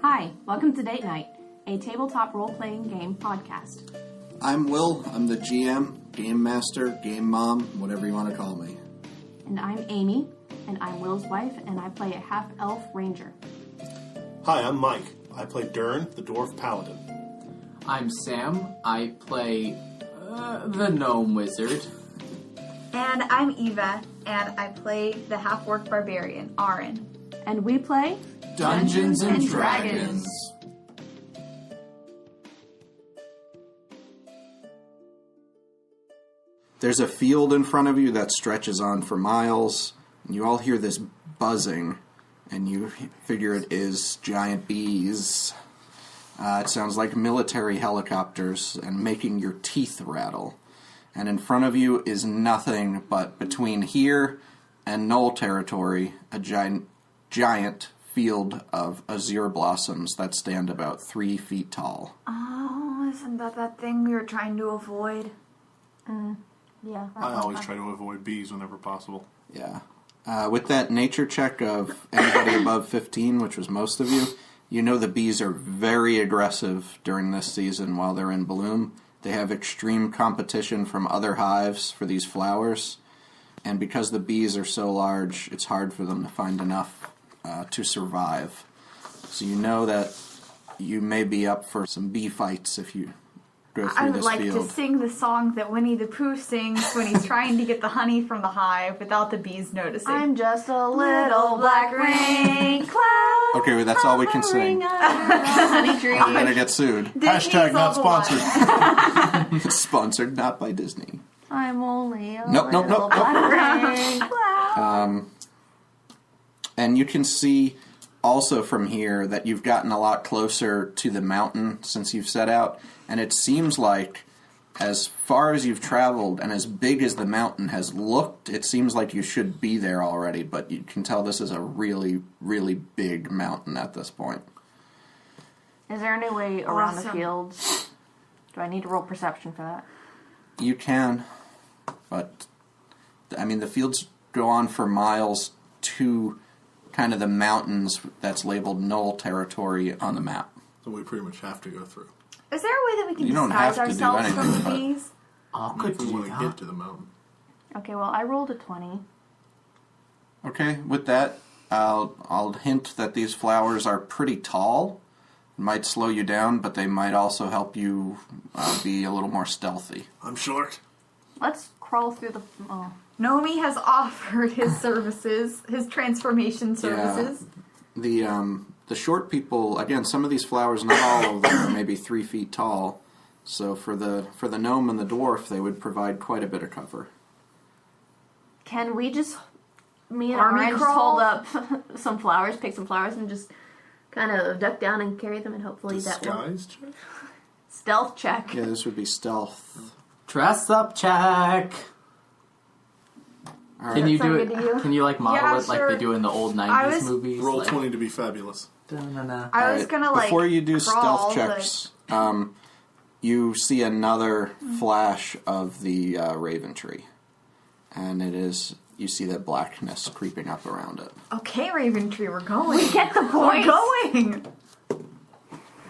Hi, welcome to Date Night, a tabletop role-playing game podcast. I'm Will. I'm the GM, Game Master, Game Mom, whatever you want to call me. And I'm Amy, and I'm Will's wife, and I play a half-elf ranger. Hi, I'm Mike. I play Dern, the Dwarf Paladin. I'm Sam. I play the Gnome Wizard. And I'm Eva, and I play the half-orc barbarian, Aaron. And we play Dungeons and Dragons. There's a field in front of you that stretches on for miles, and you all hear this buzzing, and you figure it is giant bees. It sounds like military helicopters and making your teeth rattle. And in front of you is nothing but between here and Knoll territory, a giant field of azure blossoms that stand about 3 feet tall. Oh, isn't that thing we were trying to avoid? Yeah. I always try to avoid bees whenever possible. Yeah. With that nature check of anybody above 15, which was most of you, you know the bees are very aggressive during this season while they're in bloom. They have extreme competition from other hives for these flowers, and because the bees are so large, it's hard for them to find enough to survive. So you know that you may be up for some bee fights if you go through I would this like field. to sing the song that Winnie the Pooh sings when he's trying to get the honey from the hive without the bees noticing. I'm just a little black rain cloud. Okay, well, that's all we can sing. Honey tree. I'm gonna get sued. Disney's Hashtag not all the one. sponsored. Sponsored not by Disney. I'm only a Nope. little black rain cloud. And you can see also from here that you've gotten a lot closer to the mountain since you've set out. And it seems like as far as you've traveled and as big as the mountain has looked, it seems like you should be there already. But you can tell this is a really, really big mountain at this point. Is there any way around the Awesome. fields? Do I need to roll perception for that? You can, but I mean, the fields go on for miles to kind of the mountains that's labeled Knoll territory on the map. So we pretty much have to go through. Is there a way that we can You don't disguise have to do ourselves from anything, the but- bees? If we want to get to the mountain. Okay, well, I rolled a 20. Okay, with that, I'll hint that these flowers are pretty tall. Might slow you down, but they might also help you be a little more stealthy. I'm short. Let's crawl through the... Oh. Nomi has offered his services, his transformation services. The short people, again, some of these flowers, not all of them, are maybe 3 feet tall. So for the gnome and the dwarf, they would provide quite a bit of cover. Can we just... Me and Army Ryan just crawl? hold up some flowers, pick some flowers, and just kind of duck down and carry them, and hopefully that will... Disguise check? Stealth check. Yeah, this would be stealth. Dress up check. All Can right. you Sound do it? good to you? Can you like model Yeah, it like sure. they do in the old I 90s was- movies? Roll like, 20 to be fabulous. da-na-na. I All was right, gonna like before you do crawl, stealth checks, you see another flash of the raven tree, and you see that blackness creeping up around it. But... Okay, Raven Tree, we're going. We get the We're point. going.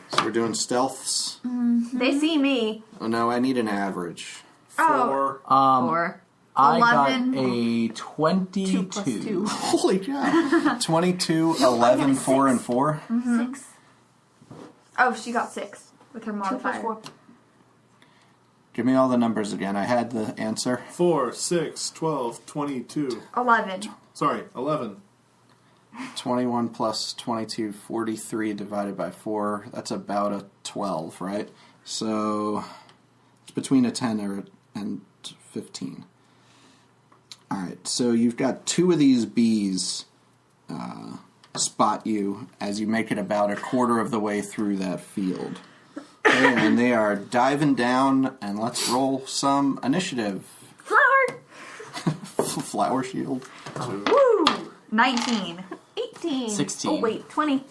So we're doing stealths. They see me. Oh no, I need an average. Oh. 4. Or I 11. got a 22. 2 plus 2. Holy cow! 22, 11, 4, and 4. 6. Oh, she got 6 with her 2 plus modifier. 4. Give me all the numbers again. I had the answer. 4, 6, 12, 22. 11. Sorry, 11. 21 plus 22, 43 divided by 4. That's about a 12, right? So it's between a 10 and 15. Alright, so you've got 2 of these bees spot you as you make it about a quarter of the way through that field. Okay, and they are diving down, and let's roll some initiative. Flower! Flower shield. Woo! 19. 18. 16. Oh, wait. 20.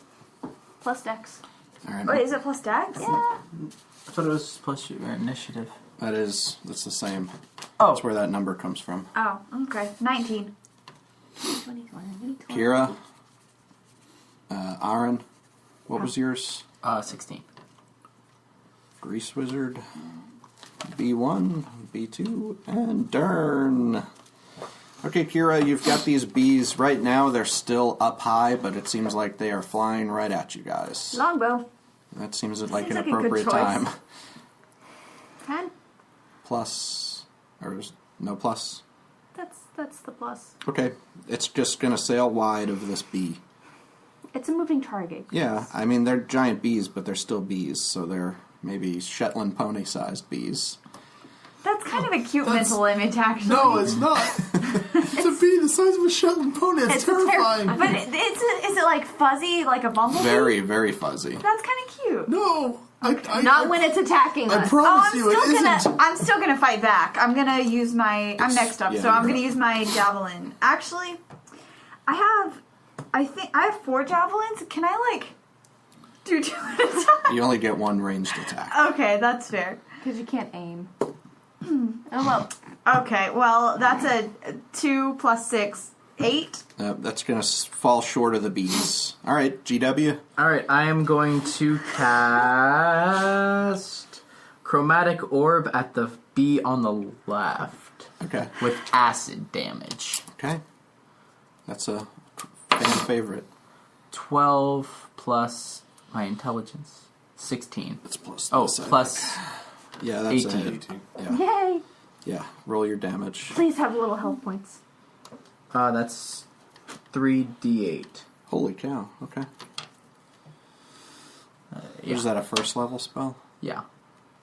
Plus dex. Alright, Wait, is it plus dex? Yeah. I thought it was plus your initiative. that's the same. Oh. That's where that number comes from. Oh, okay. 19. 20, 20, 20. Kira, Aaron, What was yours? 16. Grease Wizard. B1, B2, and Dern. Okay, Kira, you've got these bees. Right now, they're still up high, but it seems like they are flying right at you guys. Longbow. That seems like an like a good appropriate choice. time. 10. Plus, or no plus? That's the plus. Okay, it's just going to sail wide of this bee. It's a moving target. Yeah, I mean, they're giant bees, but they're still bees, so they're maybe Shetland pony-sized bees. That's kind of a cute mental image, actually. No, it's not. It's a bee the size of a Shetland pony. It's terrifying. But is it like fuzzy, like a bumblebee? Very, very fuzzy. That's kind of cute. No. Not when it's attacking I us. promise you it isn't. I'm still gonna fight back. I'm gonna use my. I'm next up, yeah, so I'm you're gonna up. use my javelin. Actually, I think I have 4 javelins. Can I like do 2 at a time? You only get one ranged attack. Okay, that's fair. Because you can't aim. Oh well. Okay, well that's a 2 plus 6, 8. That's going to fall short of the bees. All right, GW. Alright, I am going to cast Chromatic Orb at the bee on the left Okay. with acid damage. Okay. That's a fan favorite. 12 plus my intelligence. 16. It's plus. Oh, this, I plus think. Yeah, that's 18. a hit. Yeah. Yay! Yeah. Roll your damage. Please have little health points. That's 3d8. Holy cow. Okay. Is that a first level spell? Yeah.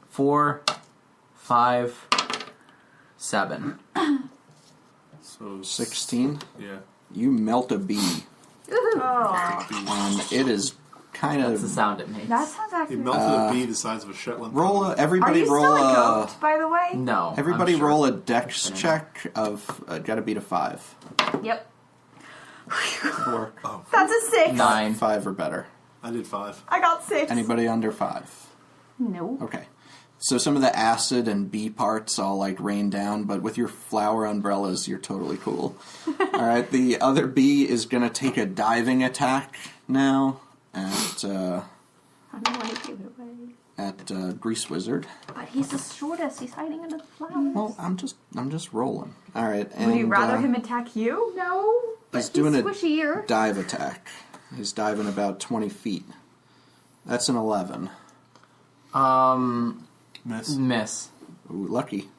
4, 5, 7. So 16. Yeah. You melt a bee, Oh, and it is kind That's the of. sound it makes. that sounds He actually. melted a bee the size of a Shetland Roll pony. a, Are everybody you roll still a a. goat, by the way? No. Everybody I'm sure. roll a dex check of. Got to beat a 5. Yep. 4. Oh, That's a 6. 9. 5 or better. I did 5. I got 6. Anybody under 5? No. Okay. So some of the acid and bee parts all like rain down, but with your flower umbrellas, you're totally cool. All right. The other bee is going to take a diving attack now at I don't want to give it away. Grease Wizard. But he's the shortest. He's hiding under the flowers. Well, I'm just rolling. All right. And, Would you rather him attack you? No. But He's doing a squishier. dive attack. He's diving about 20 feet. That's an 11. Miss. Ooh, lucky.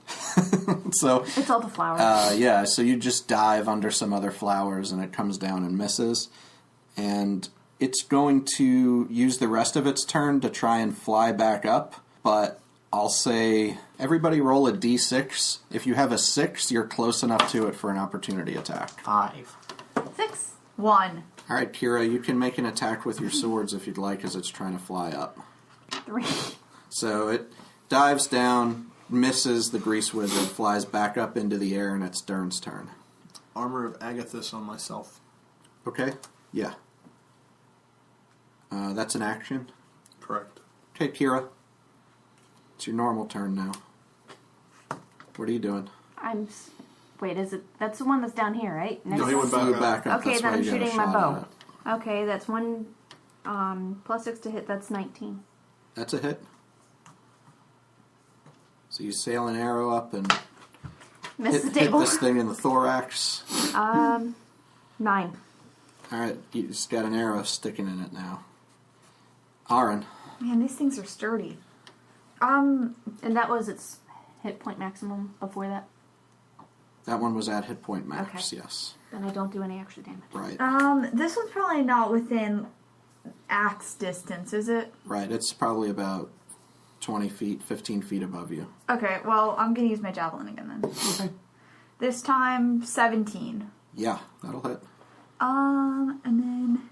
So, It's all the flowers. yeah, so you just dive under some other flowers and it comes down and misses. And it's going to use the rest of its turn to try and fly back up. But I'll say everybody roll a d6. If you have a 6, you're close enough to it for an opportunity attack. 5. 6. 1. All right, Kira, you can make an attack with your swords if you'd like as it's trying to fly up. 3. So it dives down, misses the Grease Wizard, flies back up into the air, and it's Dern's turn. Armor of Agathis on myself. Okay? Yeah. That's an action. Correct. Okay, Kira. It's your normal turn now. What are you doing? Wait, is it? That's the one that's down here, right? Next No, he to went us? back Flew up. back up. Okay, That's then why I'm you got a shooting my shot bow. at it. Okay, that's 1 plus 6 to hit. That's 19. That's a hit. So you sail an arrow up and Miss the hit table. this thing in the thorax. 9. Alright, you just got an arrow sticking in it now. Aaron. Man, these things are sturdy. And that was its hit point maximum before that. That one was at hit point max, Okay. yes. Then I don't do any extra damage. Right. This one's probably not within axe distance, is it? Right, it's probably about 20 feet, 15 feet above you. Okay, well, I'm gonna use my javelin again then. Okay. This time, 17. Yeah, that'll hit. And then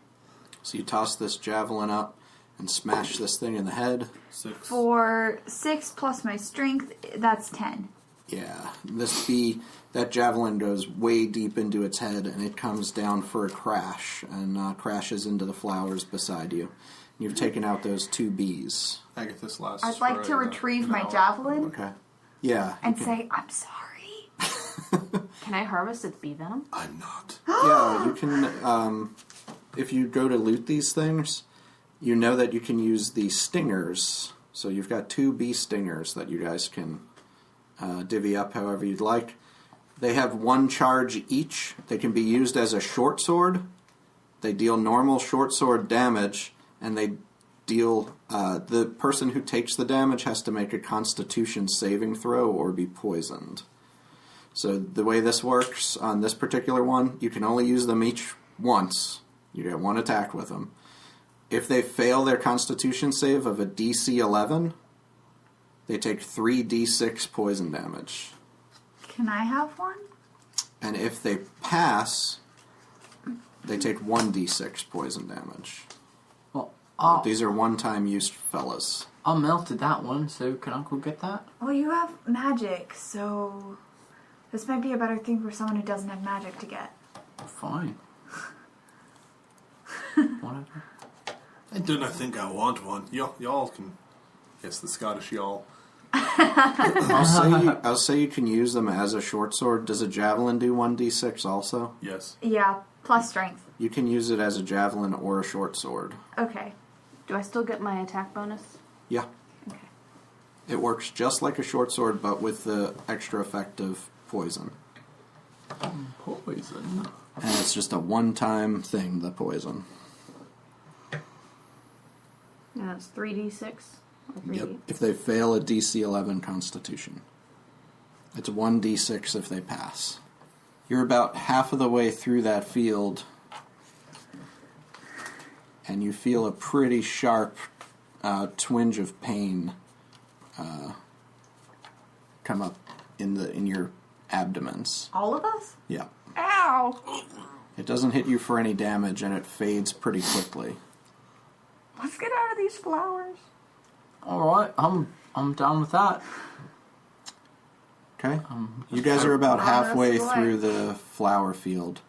So you toss this javelin up and smash this thing in the head. 6. for 6 plus my strength, that's 10. Yeah, this bee, that javelin goes way deep into its head and it comes down for a crash and crashes into the flowers beside you. You've taken out those 2 bees. Agathis lasts. I'd like to for, retrieve an my hour. javelin Okay. Yeah. and say, I'm sorry. Can I harvest its bee venom? I'm not. Yeah, you can, if you go to loot these things, you know that you can use the stingers. So you've got 2 bee stingers that you guys can divvy up however you'd like. They have 1 charge each. They can be used as a short sword. They deal normal short sword damage, and they deal... the person who takes the damage has to make a Constitution saving throw or be poisoned. So the way this works on this particular one, you can only use them each once. You get 1 attack with them. If they fail their Constitution save of a DC 11, they take 3d6 poison damage. Can I have one? And if they pass, they take 1d6 poison damage. Well, These are one-time use fellas. I'll melted that one, so can Uncle get that? Well, you have magic, so this might be a better thing for someone who doesn't have magic to get. Fine. Whatever. I do not think I want one. Y'all can... Yes, the Scottish y'all. I'll say you can use them as a short sword. Does a javelin do 1d6 also? Yes. Yeah, plus strength. You can use it as a javelin or a short sword. Okay. Do I still get my attack bonus? Yeah. Okay. It works just like a short sword, but with the extra effect of poison. Poison. And it's just a one-time thing, the poison. And that's 3d6? Or 3D? Yep. If they fail a DC 11 Constitution. It's 1d6 if they pass. You're about half of the way through that field, and you feel a pretty sharp twinge of pain come up in your abdomens. All of us? Yeah. Ow! It doesn't hit you for any damage, and it fades pretty quickly. Let's get out of these flowers. Alright, I'm down with that. Okay. You guys are about Run halfway us away. through the flower field.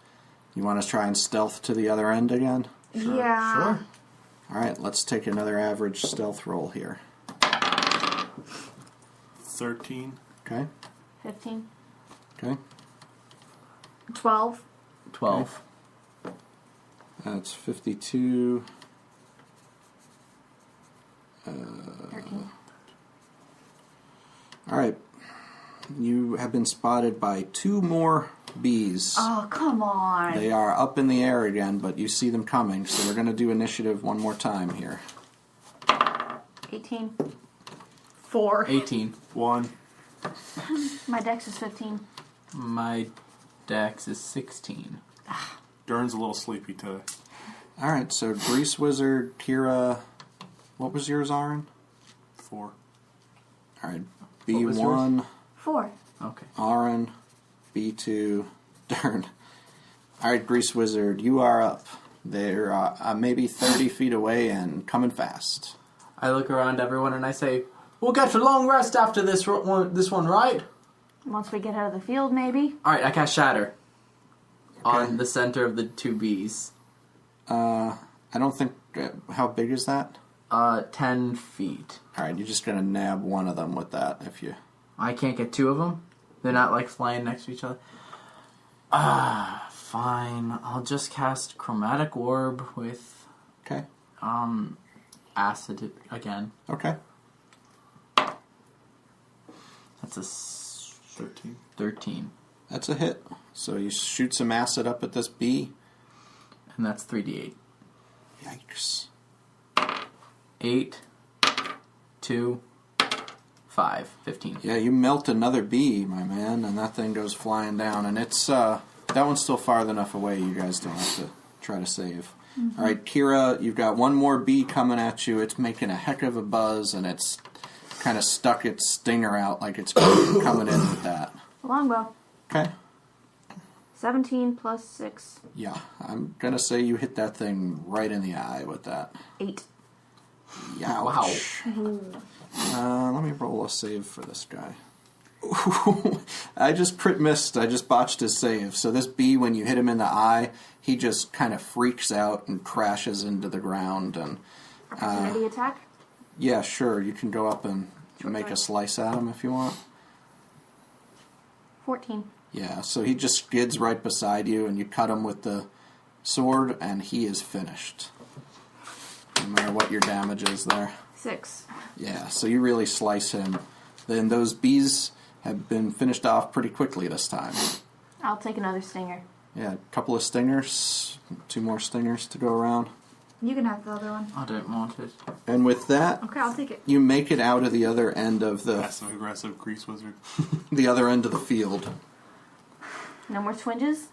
You want to try and stealth to the other end again? Yeah. Sure. Alright, let's take another average stealth roll here. 13. Okay. 15? Okay. 12. 12. That's 52. 13. Alright. You have been spotted by 2 more bees. Oh, come on. They are up in the air again, but you see them coming, so we're going to do initiative one more time here. 18. 4. 18. 1. My dex is 15. My dex is 16. Dern's a little sleepy today. Alright, so Grease Wizard, Kira... What was yours, Aaron? 4. Alright, What was B1, 4. Okay. Aaron, B2, Dern. Alright, Grease Wizard, you are up. They're maybe 30 feet away and coming fast. I look around everyone and I say, we'll get a long rest after this one, right? Once we get out of the field, maybe? Alright, I cast Shatter. Okay. On the center of the 2 bees. I don't think... how big is that? 10 feet. Alright, you're just gonna nab one of them with that if you... I can't get 2 of them? They're not like flying next to each other? Fine. I'll just cast Chromatic Orb with, Okay. Acid again. Okay. That's a 13. 13. That's a hit. So you shoot some acid up at this bee. And that's 3d8. Yikes. 8, 2, 5, 15. Yeah, you melt another bee, my man, and that thing goes flying down. And it's, that one's still farther enough away you guys don't have to try to save. Mm-hmm. All right, Kira, you've got one more bee coming at you. It's making a heck of a buzz, and it's kind of stuck its stinger out like it's coming in with that. Longbow. Okay. 17 plus 6. Yeah, I'm going to say you hit that thing right in the eye with that. 8. Youch. Wow. Let me roll a save for this guy. I just crit missed. I just botched his save. So this bee, when you hit him in the eye, he just kind of freaks out and crashes into the ground. And Opportunity attack? yeah, sure, you can go up and make a slice at him if you want. 14. Yeah, so he just skids right beside you, and you cut him with the sword, and he is finished. no matter what your damage is there. 6. Yeah, so you really slice him. Then those bees have been finished off pretty quickly this time. I'll take another stinger. Yeah, a couple of stingers, 2 more stingers to go around. You can have the other one. I don't want it. And with that, Okay, I'll take it. you make it out of the other end of the Passive-aggressive grease wizard. the other end of the field. No more twinges?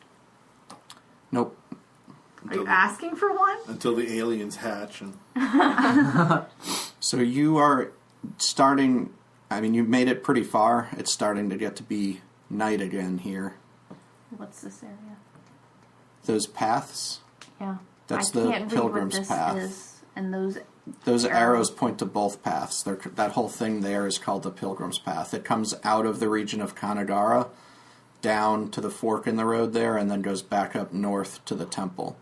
Nope. Are you asking for one? Until the aliens hatch. And So you are starting, I mean, you made it pretty far. It's starting to get to be night again here. What's this area? Those paths, Yeah. That's I the can't read pilgrim's what this path. is, and those those arrows. arrows point to both paths. That whole thing there is called the pilgrim's path. It comes out of the region of Kanagara, down to the fork in the road there, and then goes back up north to the temple.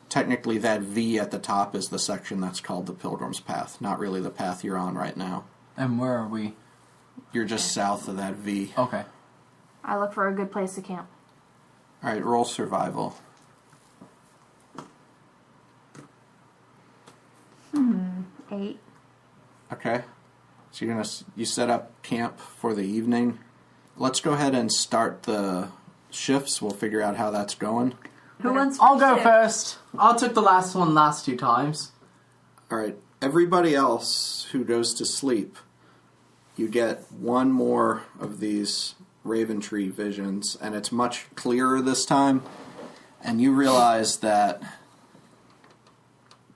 Technically, that V at the top is the section that's called the pilgrim's path, not really the path you're on right now. And where are we? You're just south of that V. Okay. I look for a good place to camp. All right, roll survival. 8. Okay. So you set up camp for the evening. Let's go ahead and start the shifts. We'll figure out how that's going. Who wants I'll go shift? first. I took the last one last 2 times. All right. Everybody else who goes to sleep, you get one more of these Raven Tree visions, and it's much clearer this time. And you realize that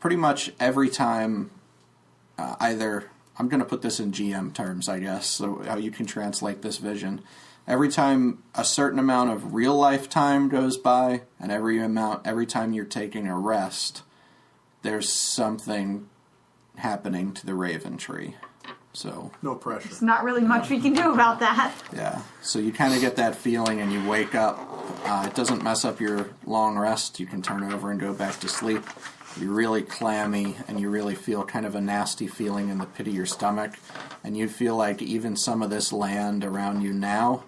pretty much every time, either, I'm going to put this in GM terms, I guess, so how you can translate this vision. Every time a certain amount of real life time goes by, and every time you're taking a rest, there's something happening to the Raven Tree. So no pressure. There's not really much we can do about that. yeah, so you kind of get that feeling, and you wake up. It doesn't mess up your long rest. You can turn over and go back to sleep. You're really clammy, and you really feel kind of a nasty feeling in the pit of your stomach, and you feel like even some of this land around you now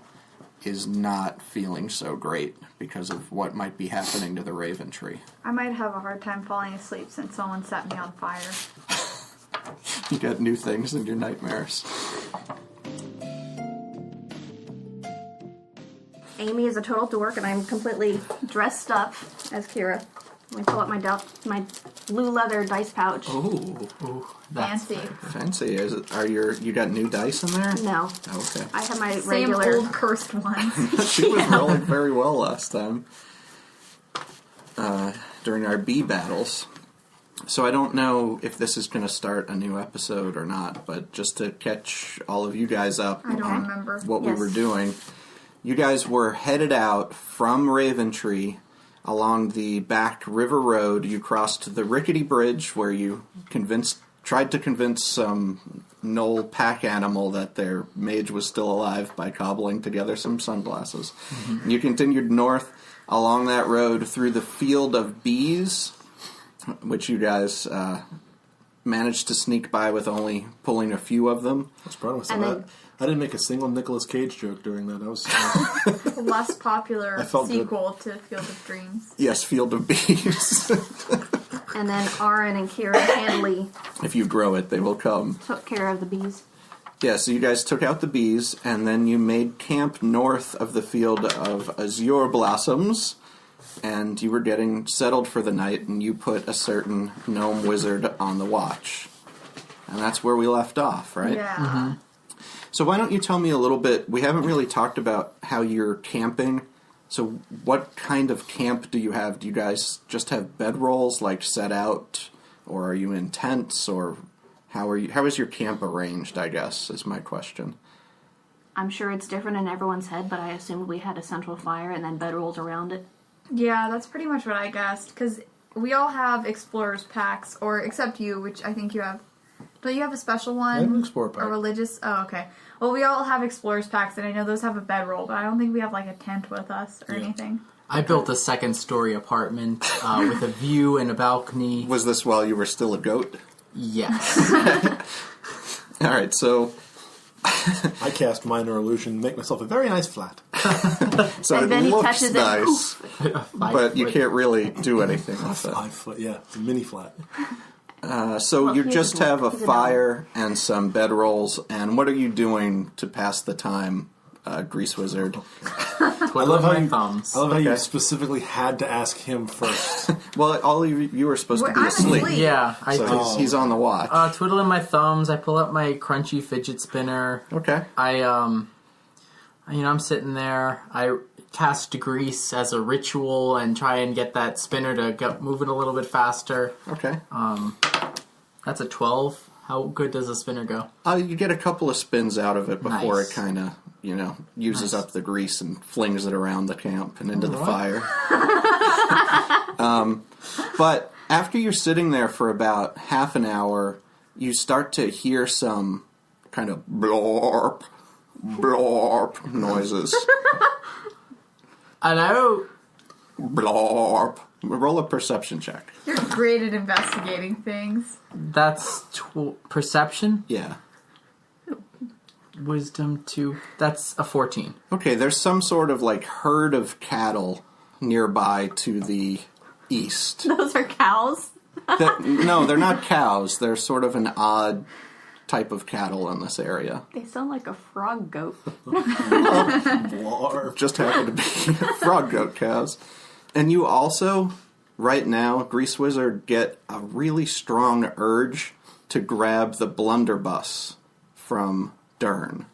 is not feeling so great because of what might be happening to the Raven Tree. I might have a hard time falling asleep since someone set me on fire. You get new things in your nightmares. Amy is a total dork, and I'm completely dressed up as Kira. Let me pull up my blue leather dice pouch. Ooh, that's Fancy. Fancy. You got new dice in there? No. Oh, okay. I have my Same regular... old cursed ones. She was rolling very well last time during our bee battles. So I don't know if this is going to start a new episode or not, but just to catch all of you guys up I don't on remember. what we Yes. were doing. You guys were headed out from Raventree along the back river road. You crossed the rickety bridge where you tried to convince some knoll pack animal that their mage was still alive by cobbling together some sunglasses. Mm-hmm. You continued north along that road through the field of bees, which you guys managed to sneak by with only pulling a few of them. I was proud of myself. And then- I didn't make a single Nicolas Cage joke during that. I was The less popular I felt sequel to Field of Dreams. Yes, field of bees. And then Aaron and Kira handily If you grow it, they will come. took care of the bees. Yeah, so you guys took out the bees, and then you made camp north of the field of azure blossoms, and you were getting settled for the night, and you put a certain gnome wizard on the watch. And that's where we left off, right? Yeah. Mm-hmm. So why don't you tell me a little bit, we haven't really talked about how you're camping, so what kind of camp do you have? Do you guys just have bedrolls, like set out, or are you in tents, or how is your camp arranged, I guess, is my question. I'm sure it's different in everyone's head, but I assumed we had a central fire and then bedrolls around it. Yeah, that's pretty much what I guessed. Because we all have Explorers packs, or except you, which I think you have. Don't you have a special one? I have an Explorer pack. A religious? Oh, okay. Well, we all have Explorers packs, and I know those have a bedroll, but I don't think we have like a tent with us or anything. I built a 2nd-story apartment with a view and a balcony. Was this while you were still a goat? Yes. All right, so I cast Minor Illusion to make myself a very nice flat. So And it then he looks touches it, nice, but you can't really do anything with it. 5 foot, yeah. It's a mini flat. So Well, you he's just a- have a he's a fire and some bedrolls, and what are you doing to pass the time, Grease Wizard? Twiddling how my you- thumbs. I love how you Okay. specifically had to ask him first. Well, all of you were supposed to be I'm asleep, asleep. Yeah, I so he's on the watch. twiddling my thumbs. I pull up my crunchy fidget spinner. Okay. I'm sitting there. I cast Grease as a ritual and try and get that spinner to go moving a little bit faster. Okay. That's a 12. How good does a spinner go? You get a couple of spins out of it before Nice. it kind of, uses Nice. up the grease and flings it around the camp and into the Alright. fire. But after you're sitting there for about half an hour, you start to hear some kind of blorp, blorp noises. Hello? Blorp. Roll a perception check. You're great at investigating things. That's perception? Yeah. Wisdom 2. That's a 14. Okay, there's some sort of like herd of cattle nearby to the east. Those are cows. No, they're not cows. They're sort of an odd type of cattle in this area. They sound like a frog goat. Blarp. Just happen to be frog goat cows. And you also, right now, Grease Wizard, get a really strong urge to grab the blunderbuss from Dern.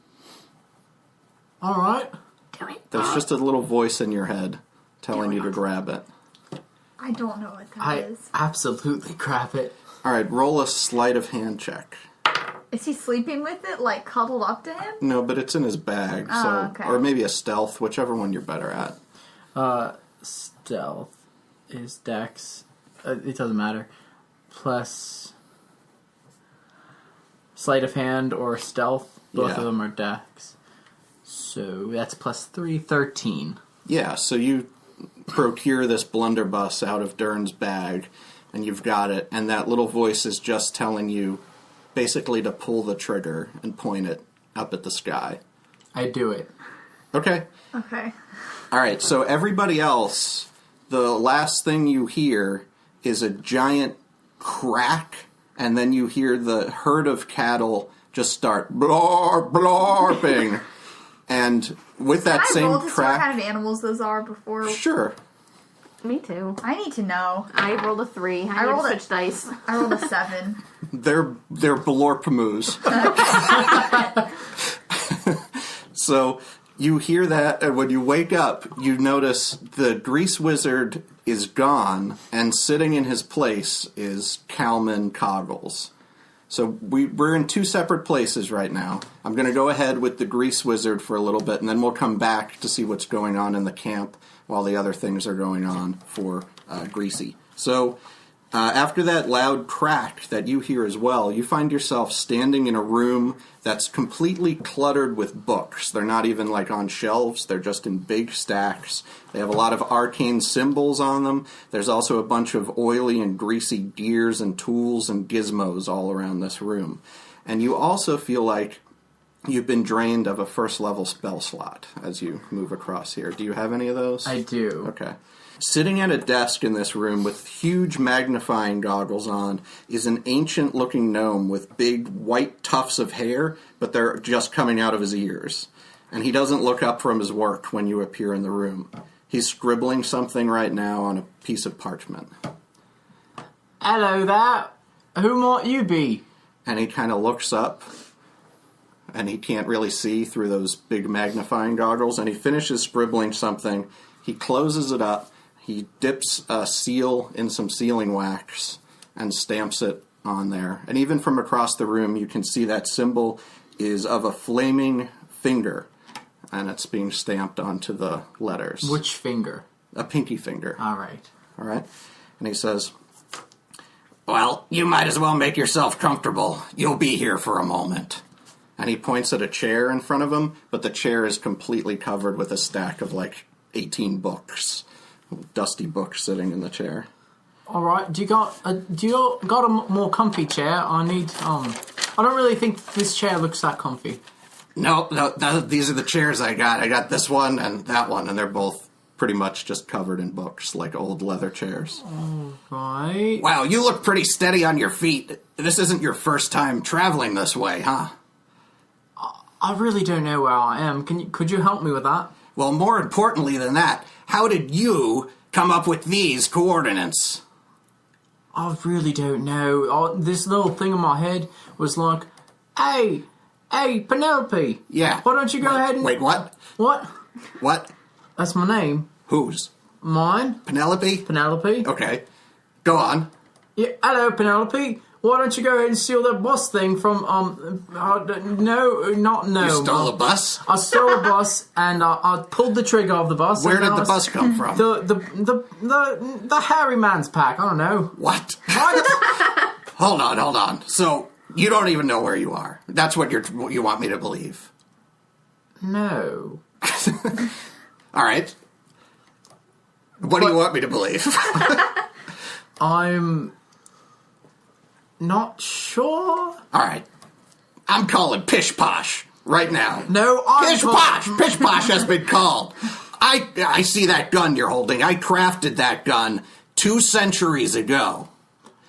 Alright. Do it. There's just a little voice in your head telling you to grab it. I don't know what that I is. absolutely grab it. Alright, roll a sleight of hand check. Is he sleeping with it, like cuddled up to him? No, but it's in his bag, so Oh, okay. or maybe a stealth, whichever one you're better at. Stealth is dex. It doesn't matter. Plus sleight of hand or stealth. Both Yeah. of them are dex. So that's plus 3, 13. Yeah, so you procure this blunderbuss out of Dern's bag, and you've got it, and that little voice is just telling you basically to pull the trigger and point it up at the sky. I do it. Okay. Okay. All right, so everybody else, the last thing you hear is a giant crack, and then you hear the herd of cattle just start blorp, blorping. And with that Can I same roll to see what crack... kind of animals those are before? Sure. Me too. I need to know. I rolled a 3. I rolled need a- to switch dice. I rolled a 7. They're blorpamoos. So you hear that, and when you wake up, you notice the Grease Wizard is gone, and sitting in his place is Calman Coggles. So we're in two separate places right now. I'm going to go ahead with the Grease Wizard for a little bit, and then we'll come back to see what's going on in the camp while the other things are going on for Greasy. So after that loud crack that you hear as well, you find yourself standing in a room that's completely cluttered with books. They're not even like on shelves, they're just in big stacks. They have a lot of arcane symbols on them. There's also a bunch of oily and greasy gears and tools and gizmos all around this room. And you also feel like you've been drained of a first level spell slot as you move across here. Do you have any of those? I do. Okay. Sitting at a desk in this room with huge magnifying goggles on is an ancient-looking gnome with big white tufts of hair, but they're just coming out of his ears. And he doesn't look up from his work when you appear in the room. He's scribbling something right now on a piece of parchment. Hello there. Who might you be? And he kind of looks up, and he can't really see through those big magnifying goggles, and he finishes scribbling something. He closes it up. He dips a seal in some sealing wax and stamps it on there. And even from across the room, you can see that symbol is of a flaming finger, and it's being stamped onto the letters. Which finger? A pinky finger. Alright. All right? And he says, "Well, you might as well make yourself comfortable. You'll be here for a moment." And he points at a chair in front of him, but the chair is completely covered with a stack of like 18 books. Dusty books sitting in the chair. Alright, do you got a more comfy chair? I need, I don't really think this chair looks that comfy. No, these are the chairs I got. I got this one and that one, and they're both pretty much just covered in books, like old leather chairs. Right. Wow, you look pretty steady on your feet. This isn't your first time traveling this way, huh? I really don't know where I am. Could you help me with that? Well, more importantly than that, how did you come up with these coordinates? I really don't know. This little thing in my head was like, hey, Penelope. Yeah. Why don't you go ahead and... Wait, what? What? What? That's my name. Whose? Mine. Penelope? Penelope. Okay. Go on. Yeah, hello, Penelope. Why don't you go ahead and steal that bus thing from, no. You stole a bus? I stole a bus, and I pulled the trigger of the bus. Where did the bus come from? The hairy man's pack, I don't know. What? What? Hold on. So, you don't even know where you are. That's what you want me to believe. No. All right. What do you want me to believe? I'm not sure. All right. I'm calling Pish Posh right now. No, Pish Posh has been called. I see that gun you're holding. I crafted that gun 2 centuries ago.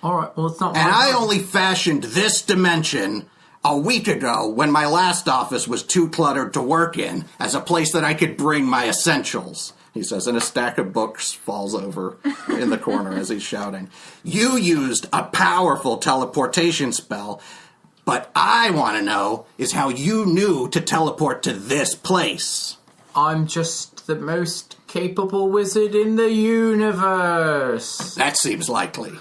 All right, well, it's not And my I gun. only fashioned this dimension a week ago when my last office was too cluttered to work in as a place that I could bring my essentials, he says, and a stack of books falls over in the corner as he's shouting. You used a powerful teleportation spell, but I want to know is how you knew to teleport to this place. I'm just the most capable wizard in the universe. That seems likely.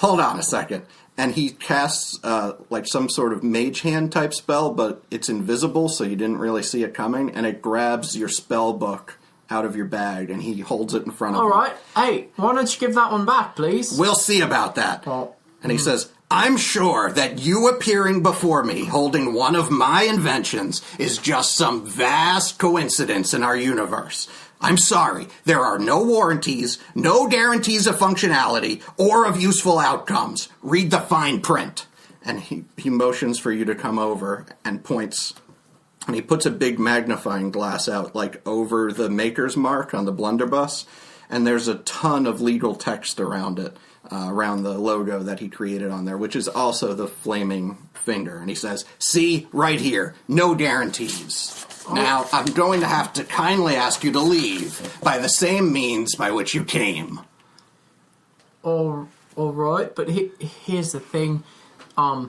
Hold on a second. And he casts like some sort of mage hand type spell, but it's invisible, so you didn't really see it coming. And it grabs your spell book out of your bag, and he holds it in front of you. All right. Hey, why don't you give that one back, please? We'll see about that. Oh. And he says, I'm sure that you appearing before me holding one of my inventions is just some vast coincidence in our universe. I'm sorry, there are no warranties, no guarantees of functionality, or of useful outcomes. Read the fine print. And he motions for you to come over and points, and he puts a big magnifying glass out, like over the maker's mark on the blunderbuss, and there's a ton of legal text around it, around the logo that he created on there, which is also the flaming finger. And he says, see, right here, no guarantees. Now, I'm going to have to kindly ask you to leave by the same means by which you came. All right, but here's the thing. I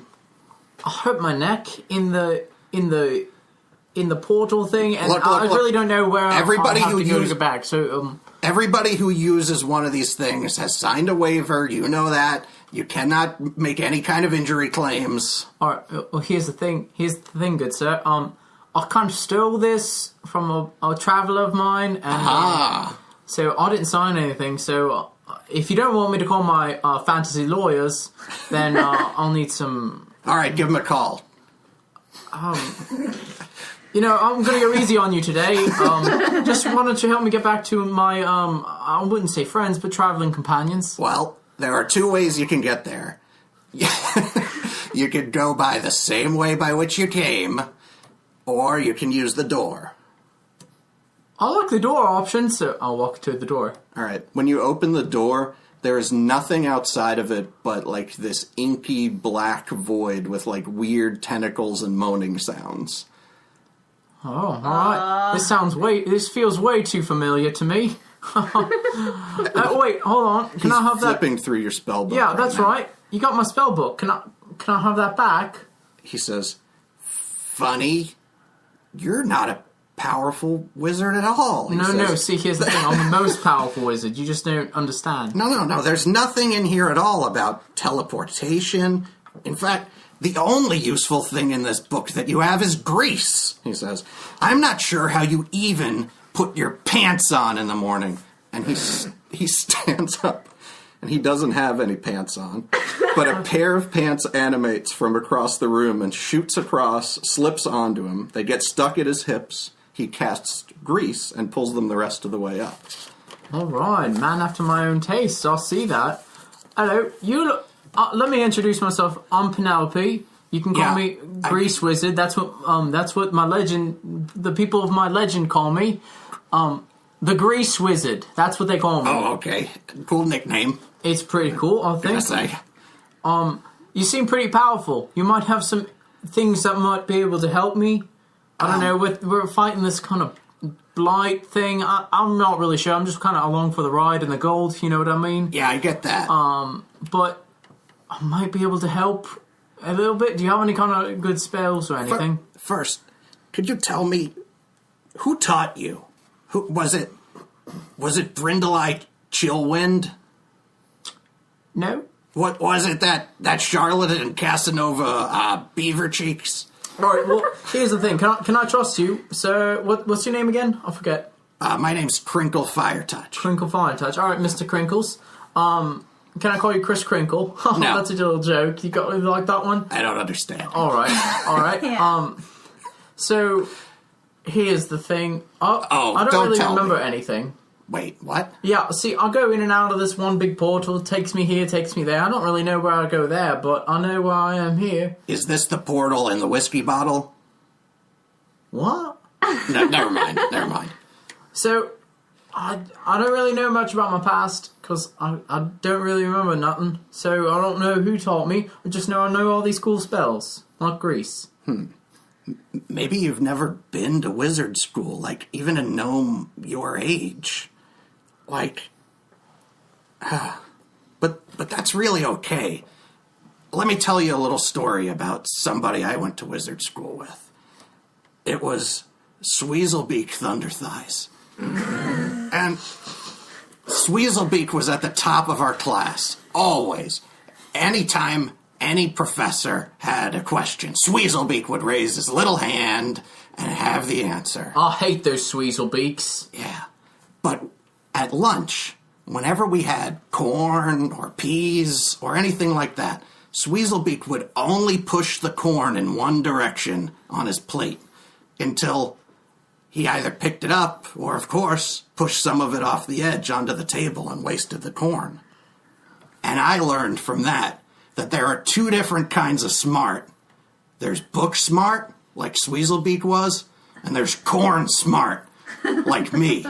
hurt my neck in the portal thing, and Look, I really don't know where Everybody I'll have who to go to use- get back. So, Everybody who uses one of these things has signed a waiver. You know that. You cannot make any kind of injury claims. all right. Well, here's the thing. Good sir. I kind of stole this from a traveler of mine, and so I didn't sign anything. So, if you don't want me to call my fantasy lawyers, then I'll need some. All right, give him a call. You know, I'm going to go easy on you today. Just why don't you help me get back to my, I wouldn't say friends, but traveling companions. Well, there are 2 ways you can get there. You could go by the same way by which you came, or you can use the door. I like the door option, so I'll walk to the door. All right, when you open the door, there is nothing outside of it but like this inky black void with like weird tentacles and moaning sounds. Oh, all right. This feels way too familiar to me. Wait, hold on. Can I have that? Flipping through your spell book. Yeah, that's now. right. You got my spell book. Can I have that back? He says, funny, you're not a powerful wizard at all. He No, says, see, here's the thing. I'm the most powerful wizard. You just don't understand. No, there's nothing in here at all about teleportation. In fact, the only useful thing in this book that you have is grease, he says. I'm not sure how you even put your pants on in the morning. And he stands up, and he doesn't have any pants on. But a pair of pants animates from across the room and shoots across, slips onto him. They get stuck at his hips. He casts grease and pulls them the rest of the way up. All right, man after my own taste. I'll see that. Hello, you look... let me introduce myself. I'm Penelope. You can call me Grease Wizard. That's what my legend, the people of my legend call me. The Grease Wizard. That's what they call me. Oh, okay. Cool nickname. It's pretty cool, I think. Say. You seem pretty powerful. You might have some things that might be able to help me. I don't know. We're fighting this kind of blight thing. I'm not really sure. I'm just kind of along for the ride and the gold. You know what I mean? Yeah, I get that. But I might be able to help a little bit. Do you have any kind of good spells or anything? First, could you tell me who taught you? Who was it? Was it Brindleye Chillwind? No. What was it that charlatan Casanova Beaver Cheeks? All right. Well, here's the thing. Can I trust you? So, what's your name again? I forget. My name's Crinkle Firetouch. Crinkle Firetouch. All right, Mr. Crinkles. Can I call you Chris Crinkle? Oh, No. That's a little joke. You like that one? I don't understand. All right. Yeah. So here's the thing. I don't don't really tell remember me. anything. Wait, what? Yeah, see, I'll go in and out of this one big portal. It takes me here, takes me there. I don't really know where I go there, but I know where I am here. Is this the portal in the whiskey bottle? What? No, never mind. Never mind. So, I don't really know much about my past, because I don't really remember nothing. So, I don't know who taught me. I just know I know all these cool spells, like Grease. Maybe you've never been to wizard school, like even a gnome your age. Like, but that's really okay. Let me tell you a little story about somebody I went to wizard school with. It was Sweezelbeak Thunderthighs. And Sweezelbeak was at the top of our class, always. Anytime any professor had a question, Sweezelbeak would raise his little hand and have the answer. I hate those Sweezelbeaks. Yeah. But at lunch, whenever we had corn or peas or anything like that, Sweezelbeak would only push the corn in one direction on his plate until he either picked it up or, of course, pushed some of it off the edge onto the table and wasted the corn. And I learned from that there are two different kinds of smart. There's book smart, like Sweezelbeak was, and there's corn smart, like me,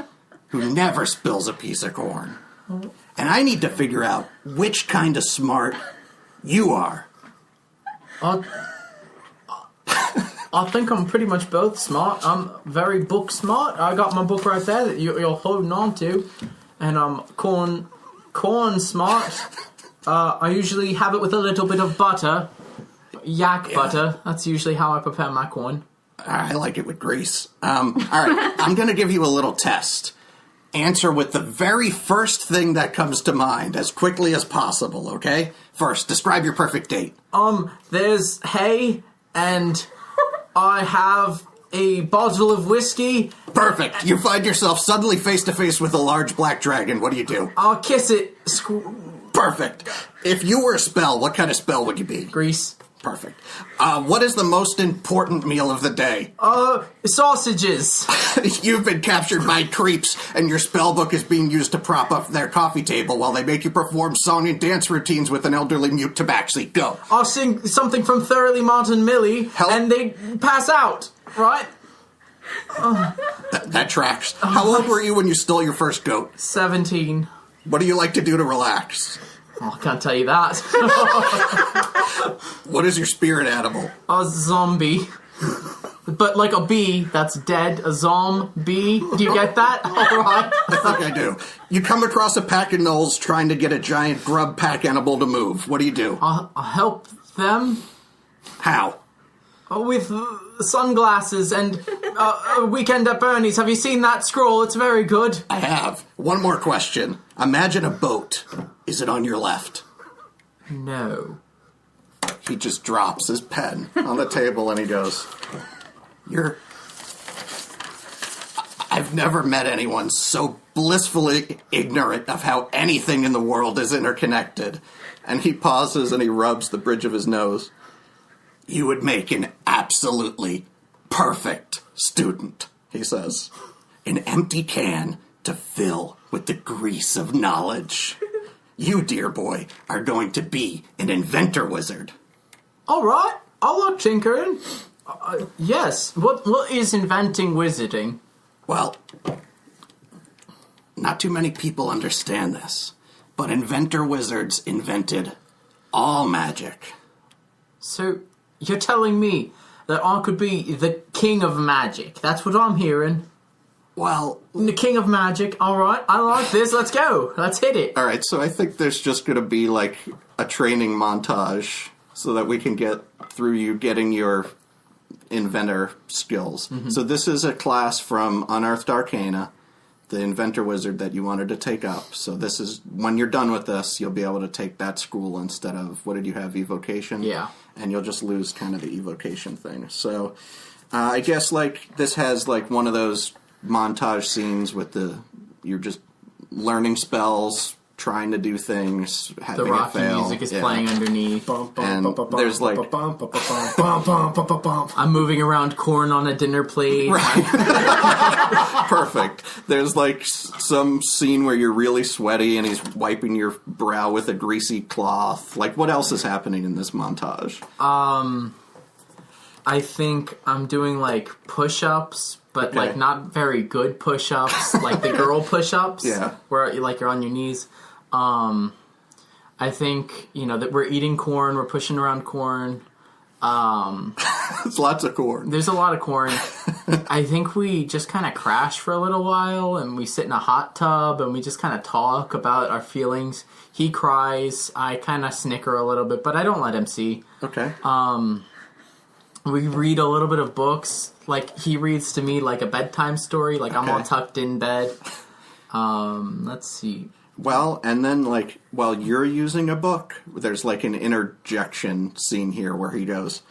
who never spills a piece of corn. And I need to figure out which kind of smart you are. I think I'm pretty much both smart. I'm very book smart. I got my book right there that you're holding on to. And I'm corn smart. I usually have it with a little bit of butter. Yak butter. That's usually how I prepare my corn. I like it with grease. All right, I'm going to give you a little test. Answer with the very first thing that comes to mind as quickly as possible, okay? First, describe your perfect date. There's hay, and I have a bottle of whiskey. Perfect. You find yourself suddenly face to face with a large black dragon. What do? I'll kiss it. Perfect. If you were a spell, what kind of spell would you be? Grease. Perfect. What is the most important meal of the day? Sausages. You've been captured by creeps, and your spell book is being used to prop up their coffee table while they make you perform song and dance routines with an elderly mute tabaxi. Go. I'll sing something from Thoroughly Martin Millie, and they pass out, right? That tracks. How old were you when you stole your first goat? 17. What do you like to do to relax? Oh, I can't tell you that. What is your spirit animal? A zombie. But like a bee that's dead. A zombie. Do you get that? All right. I think I do. You come across a pack of gnolls trying to get a giant grub pack animal to move. What do? I'll help them. How? With sunglasses and a Weekend at Bernie's. Have you seen that scroll? It's very good. I have. One more question. Imagine a boat. Is it on your left? No. He just drops his pen on the table and he goes, I've never met anyone so blissfully ignorant of how anything in the world is interconnected. And he pauses and he rubs the bridge of his nose. You would make an absolutely perfect student, he says. An empty can to fill with the grease of knowledge. You, dear boy, are going to be an inventor wizard. All right. I'll look tinkering. Yes. What is inventing wizarding? Well, not too many people understand this, but inventor wizards invented all magic. So, you're telling me that I could be the king of magic. That's what I'm hearing. Well, The king of magic. All right, I like this. Let's go. Let's hit it. All right, so I think there's just going to be like a training montage so that we can get through you getting your inventor skills. So this is a class from Unearthed Arcana, the inventor wizard that you wanted to take up. So this is, when you're done with this, you'll be able to take that school instead of, what did you have, evocation? Yeah. And you'll just lose kind of the evocation thing. So I guess like this has like one of those montage scenes with you're just learning spells, trying to do things, The having it Rocky fail. music is playing underneath. And there's like I'm moving around corn on a dinner plate. perfect. There's like some scene where you're really sweaty and he's wiping your brow with a greasy cloth. Like, what else is happening in this montage? I think I'm doing like push-ups, but Okay. like not very good push-ups, like the girl push-ups, Yeah. where like you're on your knees. I think that we're eating corn, we're pushing around corn. It's lots of corn. There's a lot of corn. I think we just kind of crash for a little while, and we sit in a hot tub, and we just kind of talk about our feelings. He cries. I kind of snicker a little bit, but I don't let him see. Okay. We read a little bit of books. Like, he reads to me like a bedtime story. Like, I'm all Okay. tucked in bed. Let's see. Well, and then, like, while you're using a book, there's, like, an interjection scene here where he goes,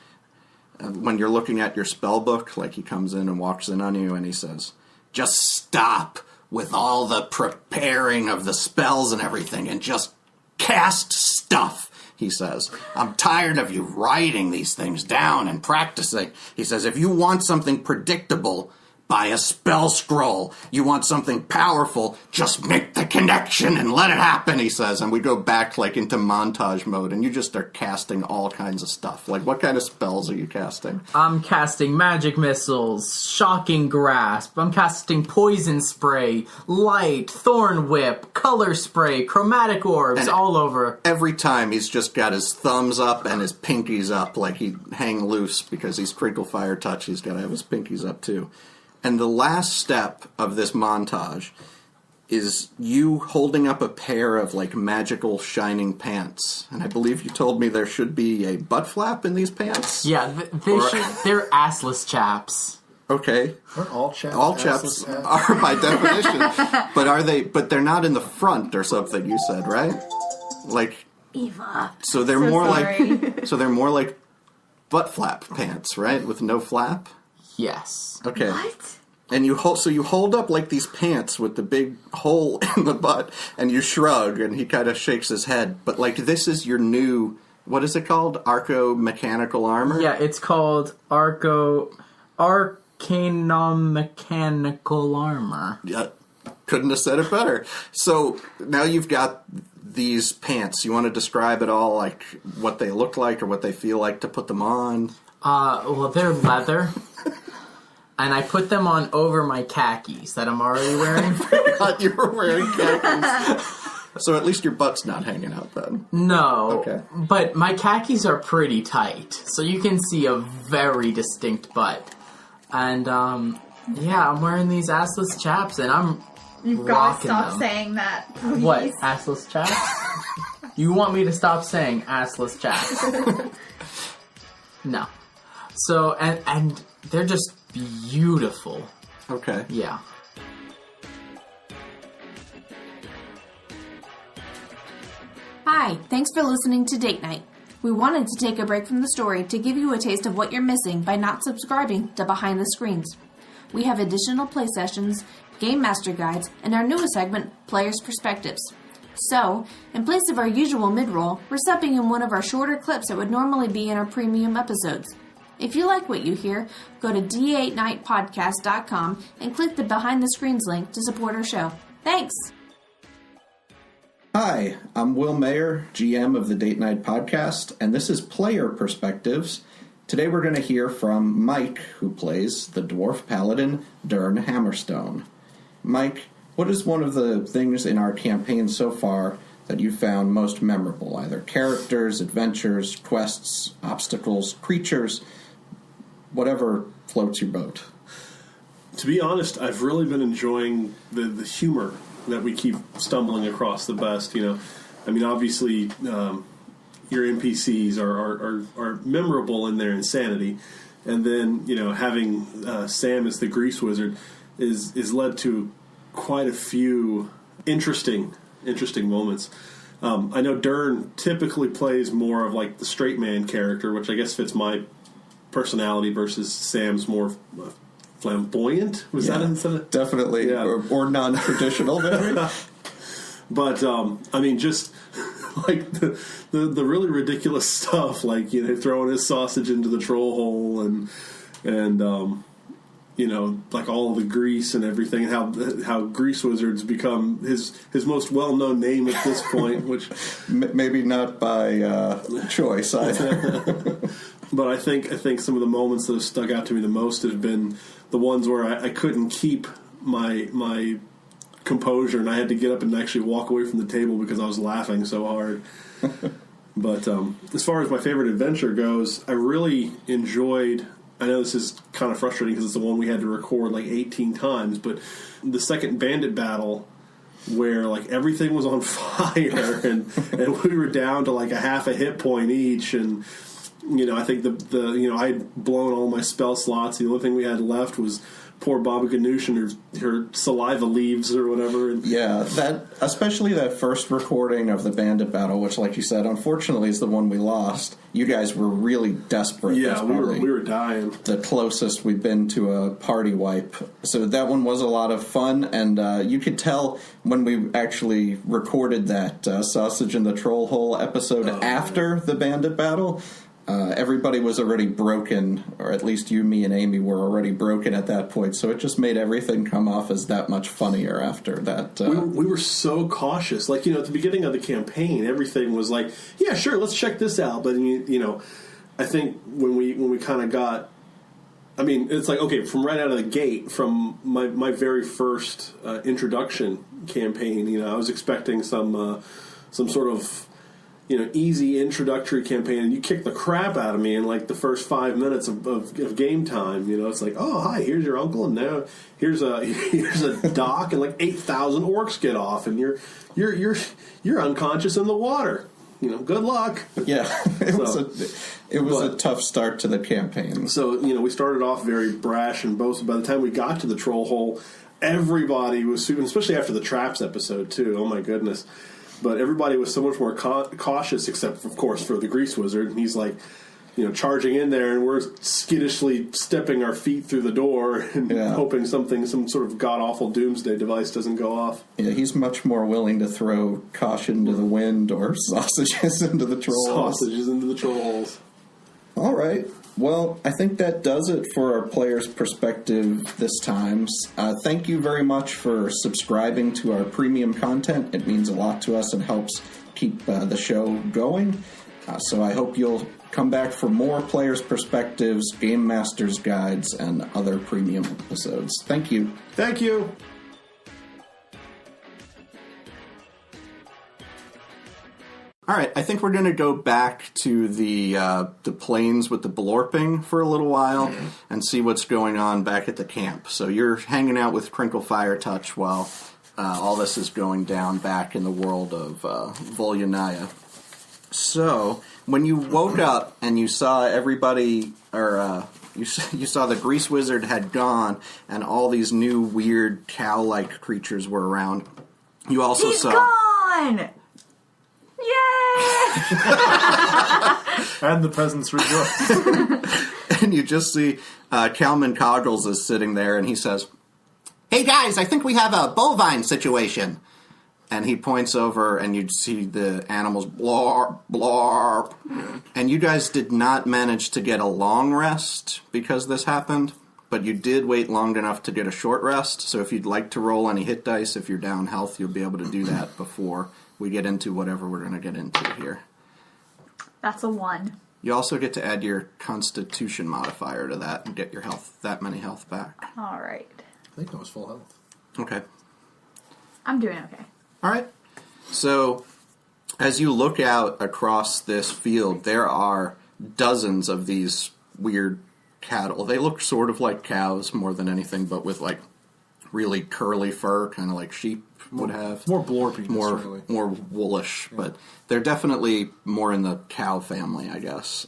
when you're looking at your spell book, like, he comes in and walks in on you and he says, just stop with all the preparing of the spells and everything and just cast stuff, he says. I'm tired of you writing these things down and practicing. He says, if you want something predictable, buy a spell scroll. You want something powerful, just make the connection and let it happen, he says. And we go back like into montage mode and you just start casting all kinds of stuff. Like, what kind of spells are you casting? I'm casting magic missiles, shocking grasp. I'm casting poison spray, light, thorn whip, color spray, chromatic orbs, And all over. every time he's just got his thumbs up and his pinkies up like he hang loose because he's Crinkle Fire Touch. He's got to have his pinkies up too. And the last step of this montage is you holding up a pair of, like, magical shining pants. And I believe you told me there should be a butt flap in these pants? Yeah, they're assless chaps. Okay. Aren't all chaps? All chaps assless? are by definition. But they're not in the front or something, you said, right? Like, Eva. so they're So more sorry. like they're more like butt flap pants, right? With no flap? Yes. Okay. What? And you hold up like these pants with the big hole in the butt, and you shrug, and he kind of shakes his head. But like, this is your new, what is it called? Arco-mechanical armor? Yeah, it's called Arcanomechanical Armor. Yeah, couldn't have said it better. So now you've got these pants. You want to describe it all, like what they look like or what they feel like to put them on? Well, they're leather. And I put them on over my khakis that I'm already wearing. God, you were wearing khakis. So at least your butt's not hanging out then. No. Okay. But my khakis are pretty tight, so you can see a very distinct butt. And, yeah, I'm wearing these assless chaps, and I'm You've got to rocking stop them. saying that, please. What? Assless chaps? You want me to stop saying assless chaps? No. So, and they're just beautiful. Okay. Yeah. Hi, thanks for listening to Date Night. We wanted to take a break from the story to give you a taste of what you're missing by not subscribing to Behind the Screens. We have additional play sessions, game master guides, and our newest segment, Players' Perspectives. So, in place of our usual mid-roll, we're stepping in one of our shorter clips that would normally be in our premium episodes. If you like what you hear, go to d8nightpodcast.com and click the Behind the Screens link to support our show. Thanks! Hi, I'm Will Mayer, GM of the Date Night Podcast, and this is Player Perspectives. Today we're going to hear from Mike, who plays the dwarf paladin Dern Hammerstone. Mike, what is one of the things in our campaign so far that you found most memorable? Either characters, adventures, quests, obstacles, creatures, whatever floats your boat. To be honest, I've really been enjoying the humor that we keep stumbling across the best. I mean, obviously, your NPCs are memorable in their insanity, and then having Sam as the grease wizard is led to quite a few interesting moments. I know Dern typically plays more of like the straight man character, which I guess fits my personality, versus Sam's more flamboyant. Was that definitely, yeah. or non-traditional maybe? But I mean, just like the really ridiculous stuff, like throwing his sausage into the troll hole, and like all of the grease and everything, and how grease wizards become his most well-known name at this point, which maybe not by choice either. But I think some of the moments that have stuck out to me the most have been the ones where I couldn't keep my composure, and I had to get up and actually walk away from the table because I was laughing so hard. But as far as my favorite adventure goes, I really enjoyed, I know this is kind of frustrating because it's the one we had to record like 18 times, but the second bandit battle where like everything was on fire and we were down to like a half a hit point each, and I think the I'd blown all my spell slots. The only thing we had left was poor Baba Ganoush and her saliva leaves or whatever. Yeah, especially that first recording of the bandit battle, which, like you said, unfortunately is the one we lost. You guys were really desperate. Yeah, we were dying. The closest we've been to a party wipe. So that one was a lot of fun, and you could tell when we actually recorded that Sausage in the Troll Hole episode after the bandit battle. Everybody was already broken, or at least you, me, and Amy were already broken at that point, so it just made everything come off as that much funnier after that. We were so cautious. Like, at the beginning of the campaign, everything was like, yeah, sure, let's check this out. But, I think when we kind of got... I mean, it's like, okay, from right out of the gate, from my very first introduction campaign, I was expecting some sort of... easy introductory campaign, and you kick the crap out of me in like the first 5 minutes of game time. It's like, oh, hi, here's your uncle, and now here's a dock, and like 8,000 orcs get off, and you're unconscious in the water. Good luck. Yeah, it was a tough start to the campaign. So we started off very brash and boastful. By the time we got to the troll hole, everybody was super, especially after the traps episode too. Oh my goodness. But everybody was so much more cautious, except, of course, for the grease wizard. And he's like, charging in there, and we're skittishly stepping our feet through the door and hoping some sort of god-awful doomsday device doesn't go off. Yeah, he's much more willing to throw caution to the wind or sausages into the troll holes. Sausages into the troll holes. All right. Well, I think that does it for our player's perspective this time. Thank you very much for subscribing to our premium content. It means a lot to us and helps keep the show going. So I hope you'll come back for more players' perspectives, game masters' guides, and other premium episodes. Thank you. Thank you. All right, I think we're going to go back to the plains with the blorping for a little while and see what's going on back at the camp. So you're hanging out with Crinkle Firetouch while all this is going down back in the world of Volyanaya. So when you woke up and you saw everybody, or you saw the grease wizard had gone and all these new weird cow-like creatures were around, you also He's saw... gone! Yay! And the peasants rejoice. And you just see Calman Coggles is sitting there, and he says, "Hey guys, I think we have a bovine situation." And he points over, and you see the animals blorp, blorp. And you guys did not manage to get a long rest because this happened, but you did wait long enough to get a short rest. So if you'd like to roll any hit dice, if you're down health, you'll be able to do that before we get into whatever we're going to get into here. That's a 1. You also get to add your Constitution modifier to that and get your health, that many health back. All right. I think I was full health. Okay. I'm doing okay. All right. So, as you look out across this field, there are dozens of these weird cattle. They look sort of like cows more than anything, but with like really curly fur, kind of like sheep would have. More blorpy, more woolish, but they're definitely more in the cow family, I guess.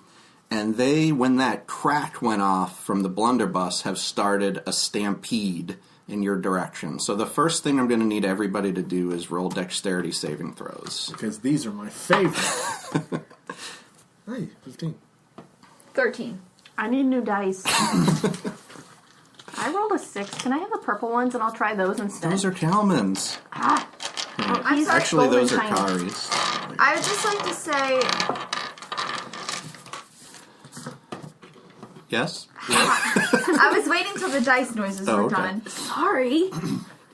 And they, when that crack went off from the blunderbuss, have started a stampede in your direction. So the first thing I'm going to need everybody to do is roll dexterity saving throws. Because these are my favorite. Hey, 15. 13. I need new dice. I rolled a 6. Can I have the purple ones and I'll try those instead? Those are Kalman's. Ah. Oh, I'm sorry. Actually, those are golden Kari's. I would just like to say, Yes? I was waiting till the dice noises were okay. done. Sorry.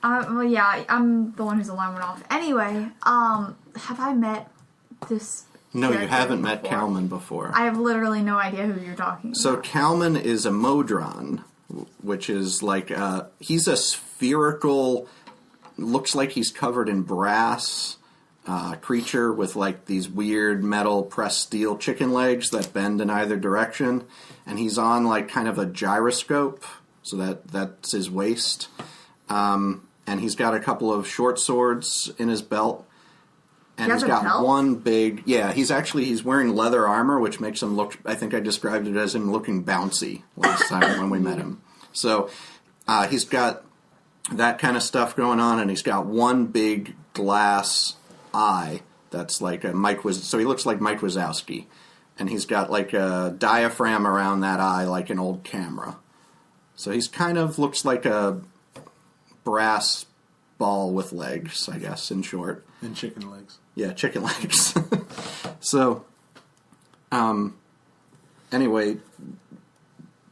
Well, yeah, I'm the one whose alarm went off. Anyway, have I met this? No, you character haven't met before? Kalman before. I have literally no idea who you're talking about. So Kalman is a Modron, which is like, he's a spherical, looks like he's covered in brass creature with like these weird metal pressed steel chicken legs that bend in either direction. And he's on like kind of a gyroscope, so that's his waist. And he's got a couple of short swords in his belt. And he's got belt? one big... Yeah, he's wearing leather armor, which makes him look... I think I described it as him looking bouncy last time when we met him. So he's got that kind of stuff going on, and he's got one big glass eye that's like a Mike... So he looks like Mike Wazowski. And he's got like a diaphragm around that eye like an old camera. So he's kind of looks like a brass ball with legs, I guess, in short. And chicken legs. Yeah, chicken legs. So, anyway,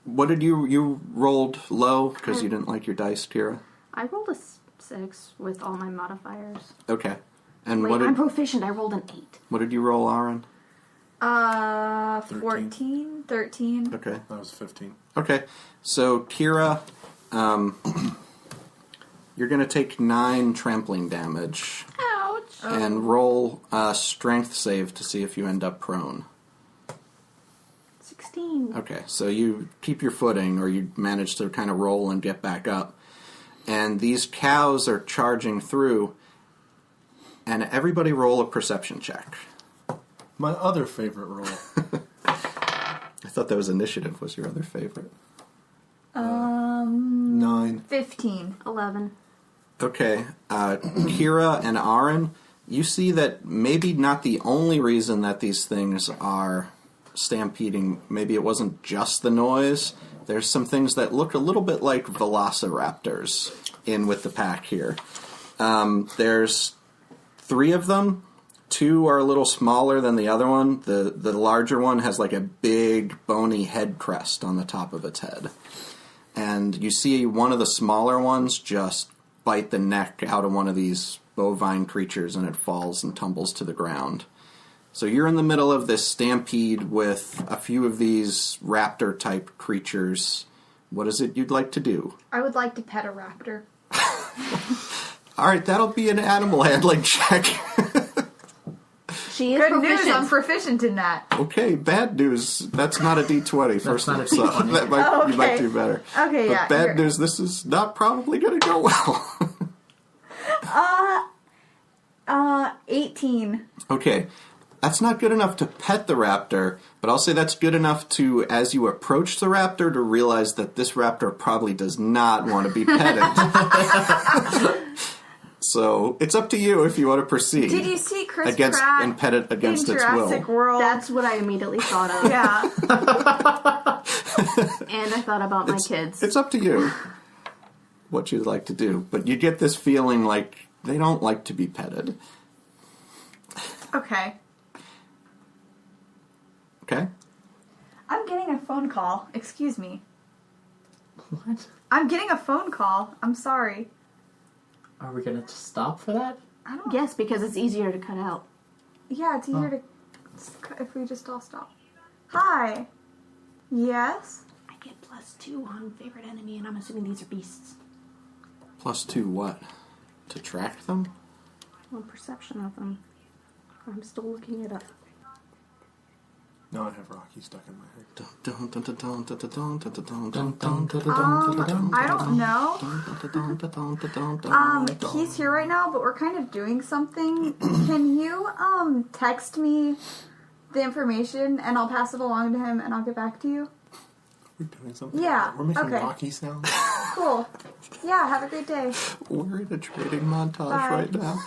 what did you rolled low because you didn't like your dice, Kira? I rolled a 6 with all my modifiers. Okay. And Wait, I'm proficient. I rolled an 8. what did you roll, Aaron? 14, 13. Okay. That was 15. Okay. So, Kira, you're going to take 9 trampling damage. Ouch. And roll a strength save to see if you end up prone. 16. Okay, so you keep your footing, or you manage to kind of roll and get back up. And these cows are charging through, and everybody roll a perception check. My other favorite roll. I thought that was initiative was your other favorite. 9. 15. 11. Okay, Kira and Aaron, you see that maybe not the only reason that these things are stampeding, maybe it wasn't just the noise. There's some things that look a little bit like velociraptors in with the pack here. There's 3 of them. 2 are a little smaller than the other one. The larger one has like a big bony head crest on the top of its head. And you see one of the smaller ones just bite the neck out of one of these bovine creatures, and it falls and tumbles to the ground. So you're in the middle of this stampede with a few of these raptor-type creatures. What is it you'd like to do? I would like to pet a raptor. All right, that'll be an animal handling check. She is Good proficient. news, I'm proficient in that. Okay, bad news. That's not a D20, first not of a all. So D20. that might, you might Okay. do better. Okay, but yeah, bad you're- news, this is not probably going to go well. 18. Okay, that's not good enough to pet the raptor, but I'll say that's good enough to, as you approach the raptor, to realize that this raptor probably does not want to be petted. So it's up to you if you want to proceed. Did you see Chris against Pratt and pet it against in its Jurassic will? World? That's what I immediately thought of. Yeah. And I thought about my kids. It's up to you what you'd like to do, but you get this feeling like they don't like to be petted. Okay. Okay? I'm getting a phone call. Excuse me. What? I'm getting a phone call. I'm sorry. Are we gonna just stop for that? I don't. Yes, because it's easier to cut out. Yeah, it's easier to if we just all stop. Hi. Yes? I get +2 on favorite enemy, and I'm assuming these are beasts. +2 what? To track them? Well, perception of them. I'm still looking it up. Now I have Rocky stuck in my head. I don't know. He's here right now, but we're kind of doing something. Can you, text me the information, and I'll pass it along to him, and I'll get back to you? We're doing something? Yeah, We're making okay. Rocky sounds? Cool. Yeah, have a great day. We're in a trading montage Bye. right now.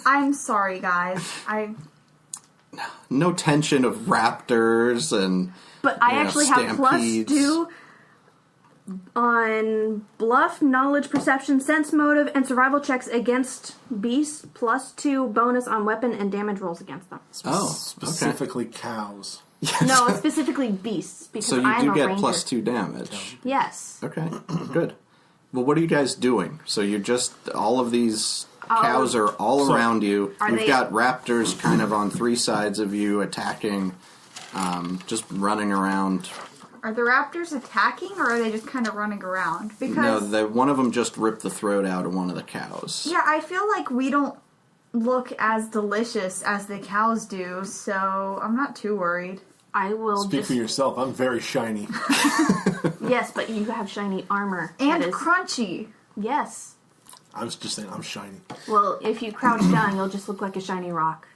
I'm sorry, guys. No tension of raptors and... But I actually have stampedes. +2 on bluff, knowledge, perception, sense motive, and survival checks against beasts. +2 bonus on weapon and damage rolls against them. Specifically cows. No, specifically beasts. Because So you I'm do a get ranger. +2 damage. Yes. Okay, good. Well, what are you guys doing? So you're just... All of these cows are all around you. Are You've they- got raptors kind of on 3 sides of you attacking, just running around. Are the raptors attacking, or are they just kind of running around? Because No, one of them just ripped the throat out of one of the cows. yeah, I feel like we don't look as delicious as the cows do, so I'm not too worried. I will Speak just... for yourself. I'm very shiny. Yes, but you have shiny armor. And That is- crunchy. Yes. I was just saying I'm shiny. Well, if you crouch down, you'll just look like a shiny rock.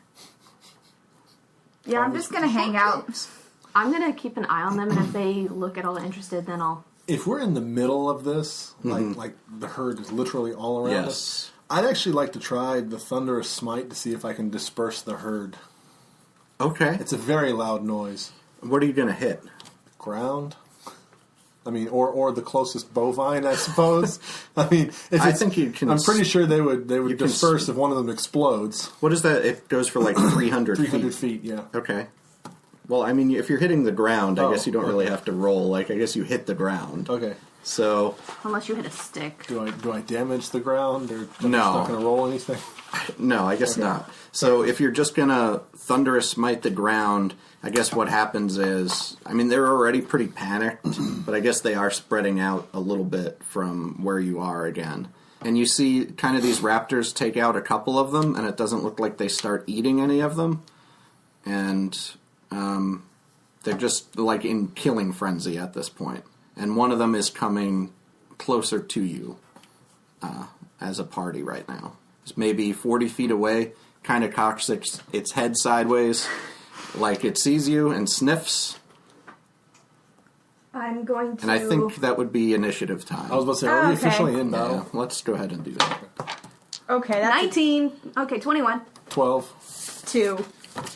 Yeah, I'm just gonna hang out. I'm going to keep an eye on them, and if they look at all interested, then I'll... If we're in the middle of this, like the herd is literally all around us, Yes. I'd actually like to try the Thunderous Smite to see if I can disperse the herd. Okay. It's a very loud noise. What are you going to hit? Ground? I mean, or the closest bovine, I suppose. I mean, if I it's- think you can I'm pretty sure they would you can disperse if one of them explodes. What is that? It goes for like 300 300 feet. feet, yeah. Okay. Well, I mean, if you're hitting the ground, I Oh, guess you don't really okay. have to roll. Like, I guess you hit the ground. Okay. So, Unless you hit a stick. Do I damage the ground, or I'm No. just not going to roll anything? no, I guess not. So, if you're just going to thunderous smite the ground, I guess what happens is, I mean, they're already pretty panicked, but I guess they are spreading out a little bit from where you are again. And you see kind of these raptors take out a couple of them, and it doesn't look like they start eating any of them. And they're just like in killing frenzy at this point. And one of them is coming closer to you as a party right now. It's maybe 40 feet away, kind of cocks its head sideways, like it sees you and sniffs. I'm going to... And I think that would be initiative time. I was about to say, are we Okay. officially in Yeah, battle? let's go ahead and do that. Okay, that's 19. Okay, 21. 12. 2.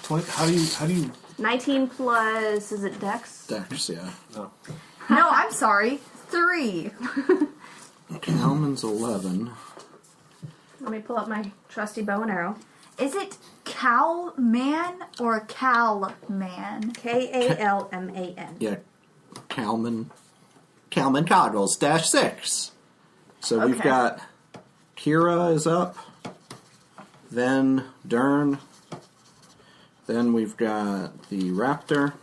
20. How do you 19 plus... Is it Dex? Dex, yeah. no. No, I'm sorry. 3. Kalman's 11. Let me pull up my trusty bow and arrow. Is it Cow Man or Cal Man? Kalman. Yeah, Kalman Coggles, -6. So we've Okay. got Kira is up, then Dern, then we've got the Raptor,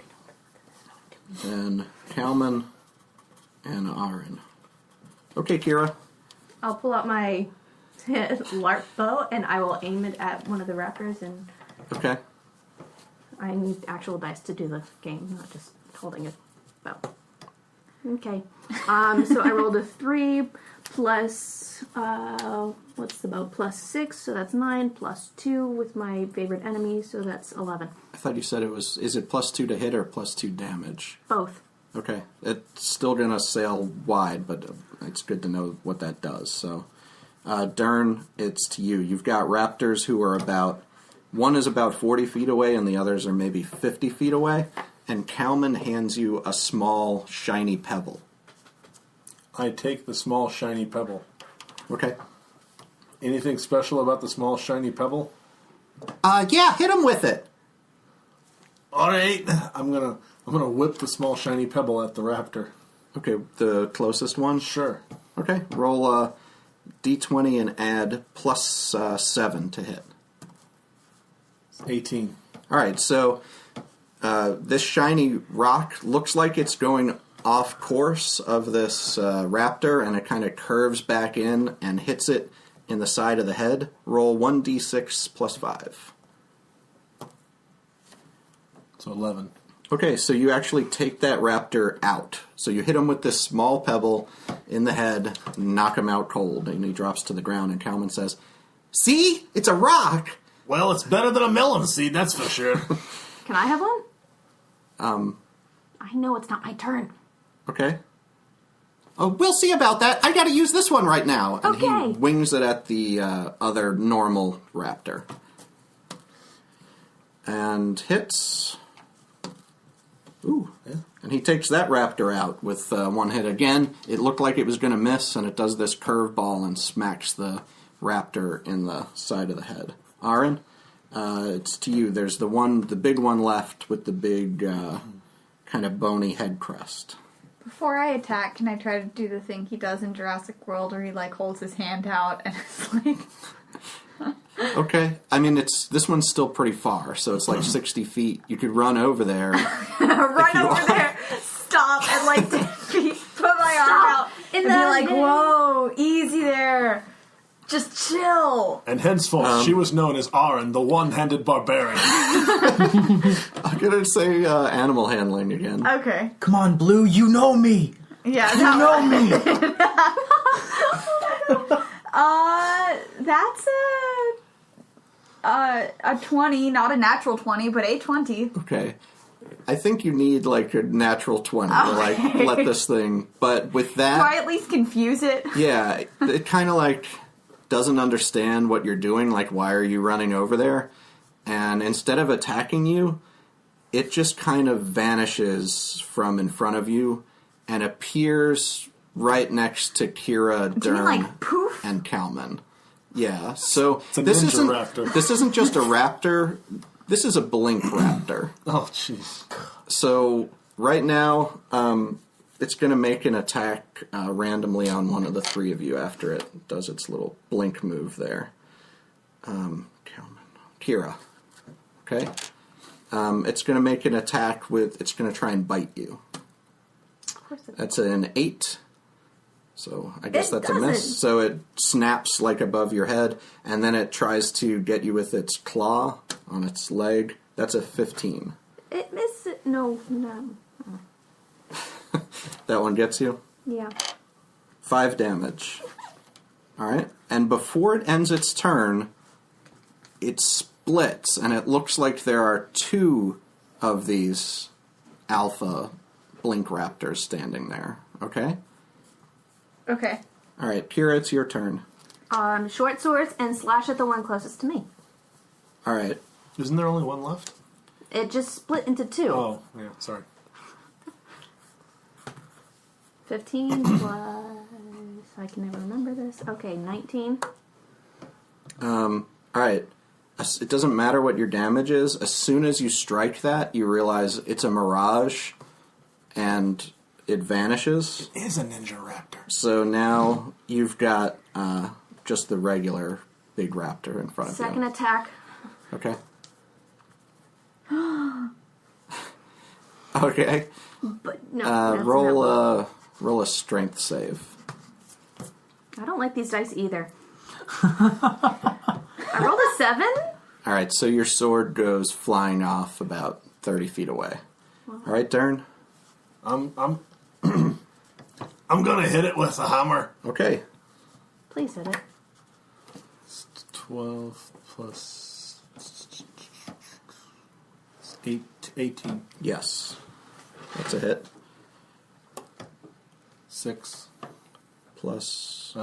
then Kalman, and Aaron. Okay, Kira. I'll pull out my LARP bow, and I will aim it at one of the raptors, and Okay. I need actual dice to do the game, not just holding a bow. Okay. So I rolled a 3 plus, what's the bow? Plus 6, so that's 9, plus 2 with my favorite enemy, so that's 11. I thought you said it was, is it +2 to hit or +2 damage? Both. Okay. It's still going to sail wide, but it's good to know what that does. So, Dern, it's to you. You've got raptors who are about, one is about 40 feet away and the others are maybe 50 feet away. And Kalman hands you a small, shiny pebble. I take the small shiny pebble. Okay. Anything special about the small shiny pebble? Yeah, hit him with it. All right, I'm gonna whip the small shiny pebble at the raptor. Okay, the closest one? Sure. Okay, roll a d20 and add +7 to hit. 18. All right, so This shiny rock looks like it's going off course of this raptor, and it kind of curves back in and hits it in the side of the head. Roll 1d6 plus 5. So 11. Okay, so you actually take that raptor out. So you hit him with this small pebble in the head, knock him out cold, and he drops to the ground, and Kalman says, "See? It's a rock!" Well, it's better than a melon seed, that's for sure. Can I have one? I know it's not my turn. Okay. Oh, we'll see about that. I gotta use this one right now. And Okay. he wings it at the other normal raptor. And hits. Ooh. Yeah. And he takes that raptor out with one hit again. It looked like it was going to miss, and it does this curveball and smacks the raptor in the side of the head. Aaron, it's to you. There's the big one left with the big kind of bony head crest. Before I attack, can I try to do the thing he does in Jurassic World where he like holds his hand out and it's like... Okay. I mean, this one's still pretty far, so it's like 60 feet. You could run over there. Run over there, stop, and like 10 feet, put my arm out, In and be the like, name- whoa, easy there. Just chill. And henceforth, she was known as Aaron, the one-handed barbarian. I'm going to say animal handling again. Okay. Come on, Blue, you know me. Yeah, You know me. that's a 20, not a natural 20, but a 20. Okay. I think you need like a natural 20 to like let this thing, but with Do I that, at least confuse it? yeah, it kind of like doesn't understand what you're doing, like why are you running over there? And instead of attacking you, it just kind of vanishes from in front of you and appears right next to Kira, Do you mean Dern, like poof? and Kalman. Yeah, so a ninja raptor. This isn't just a raptor. This is a blink raptor. Oh, jeez. So right now, it's going to make an attack randomly on one of the three of you after it does its little blink move there. Kira. Okay? It's going to make an attack with... It's going to try and bite you. Of course it is. That's an 8. So I guess It that's a doesn't. miss. So it snaps like above your head, and then it tries to get you with its claw on its leg. That's a 15. It misses. No. That one gets you? Yeah. 5 damage. Alright? And before it ends its turn, it splits, and it looks like there are 2 of these alpha blink raptors standing there. Okay? Okay. Alright, Kira, it's your turn. Short swords and slash at the one closest to me. Alright. Isn't there only one left? It just split into 2. Oh, yeah, sorry. 15 plus... I can never remember this. Okay, 19. Alright. It doesn't matter what your damage is. As soon as you strike that, you realize it's a mirage, and it vanishes. It is a ninja raptor. So now you've got just the regular big raptor in front of Second you. attack. Okay. Okay. But no. That's Roll a strength save. I don't like these dice either. I rolled a 7? All right, so your sword goes flying off about 30 feet away. All right, Dern? I'm gonna hit it with a hammer. Okay. Please hit it. 12 plus 18. Yes. That's a hit. 6. Plus...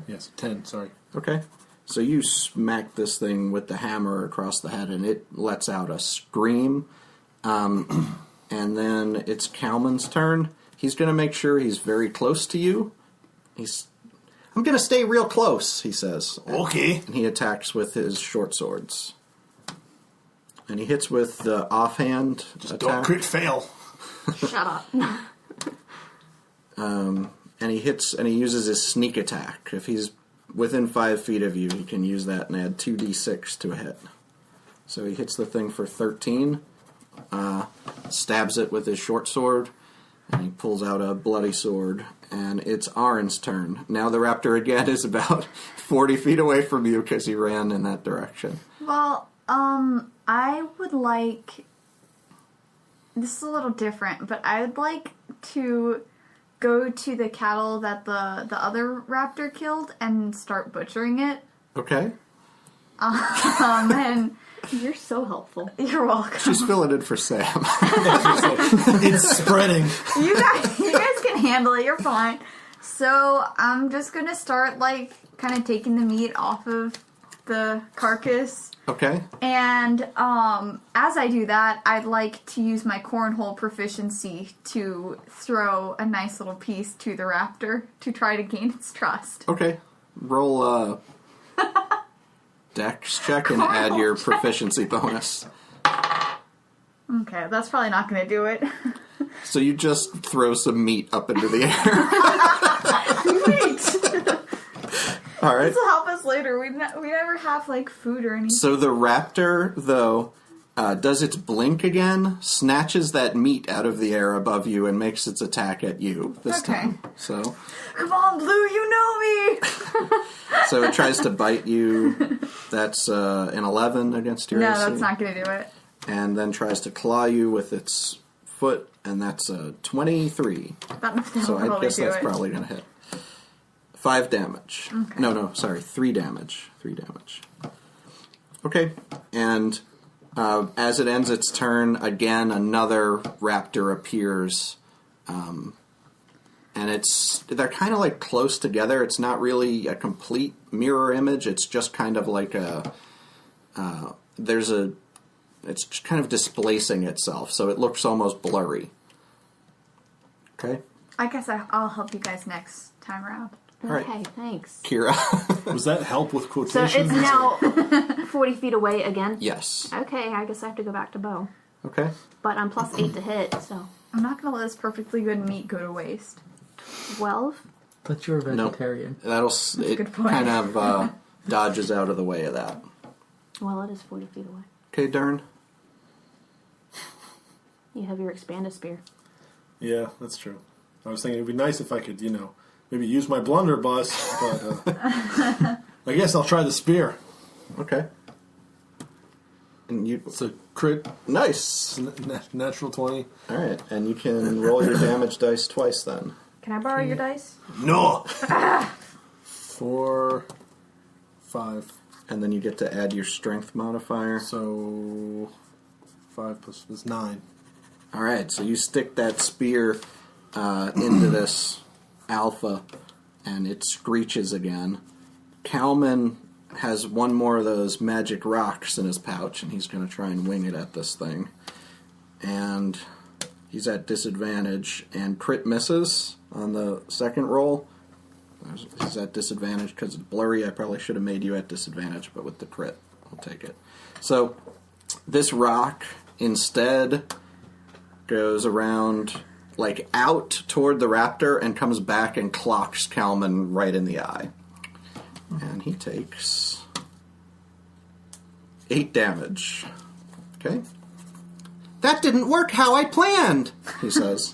Yes, 10, sorry. Okay. So you smack this thing with the hammer across the head, and it lets out a scream. And then it's Kalman's turn. He's going to make sure he's very close to you. I'm going to stay real close, he says. Okay. And he attacks with his short swords. And he hits with the offhand Just attack. don't crit fail. Shut up. And he hits, and he uses his sneak attack. If he's within 5 feet of you, he can use that and add 2d6 to a hit. So he hits the thing for 13, stabs it with his short sword, and he pulls out a bloody sword, and it's Arin's turn. Now the raptor again is about 40 feet away from you because he ran in that direction. Well, I would like... This is a little different, but I would like to go to the cattle that the other raptor killed and start butchering it. Okay. And You're so helpful. you're welcome. She's filling in for Sam. It's spreading. You guys can handle it. You're fine. So I'm just gonna start like kind of taking the meat off of the carcass, Okay. and as I do that, I'd like to use my cornhole proficiency to throw a nice little piece to the raptor to try to gain its trust. Okay. Roll a dex check and add your proficiency bonus. Okay, that's probably not gonna do it. So you just throw some meat up into the air. Wait, All right. this will help us later. We never have like food or anything. So the raptor, though, does its blink again, snatches that meat out of the air above you, and makes its attack at you this Okay. time. So Come on, Blue, you know me. so it tries to bite you. That's an 11 against your No, AC. that's not gonna do it. And then tries to claw you with its foot, and that's a 23. That'll So I probably guess do that's it. probably going to hit. 5 damage. Okay. No, sorry, 3 damage. 3 damage. Okay, and as it ends its turn, again, another raptor appears. And they're kind of like close together. It's not really a complete mirror image. It's just kind of like it's kind of displacing itself, so it looks almost blurry. Okay? I guess I'll help you guys next time around. right. Okay, thanks. Kira? Was that help with So quotations? it's now 40 feet away again? Yes. Okay, I guess I have to go back to bow. Okay. But I'm plus 8 to hit, so I'm not gonna let this perfectly good meat go to waste. 12? But you're a No. vegetarian. It good point. kind of dodges out of the way of that. Well, it is 40 feet away. Okay, Dern? You have your expanded spear. Yeah, that's true. I was thinking it'd be nice if I could, maybe use my blunderbuss, but I guess I'll try the spear. Okay. And you... It's a crit, Nice! natural 20. All right, and you can roll your damage dice twice then. Can I borrow your dice? No! 4, 5. And then you get to add your strength modifier. So 5 plus is 9. All right, so you stick that spear into this alpha, and it screeches again. Kalman has one more of those magic rocks in his pouch, and he's going to try and wing it at this thing. And he's at disadvantage, and crit misses on the second roll. He's at disadvantage because it's blurry. I probably should have made you at disadvantage, but with the crit, I'll take it. So this rock instead goes around, like, out toward the raptor and comes back and clocks Kalman right in the eye. And he takes 8 damage. Okay? That didn't work how I planned, he says.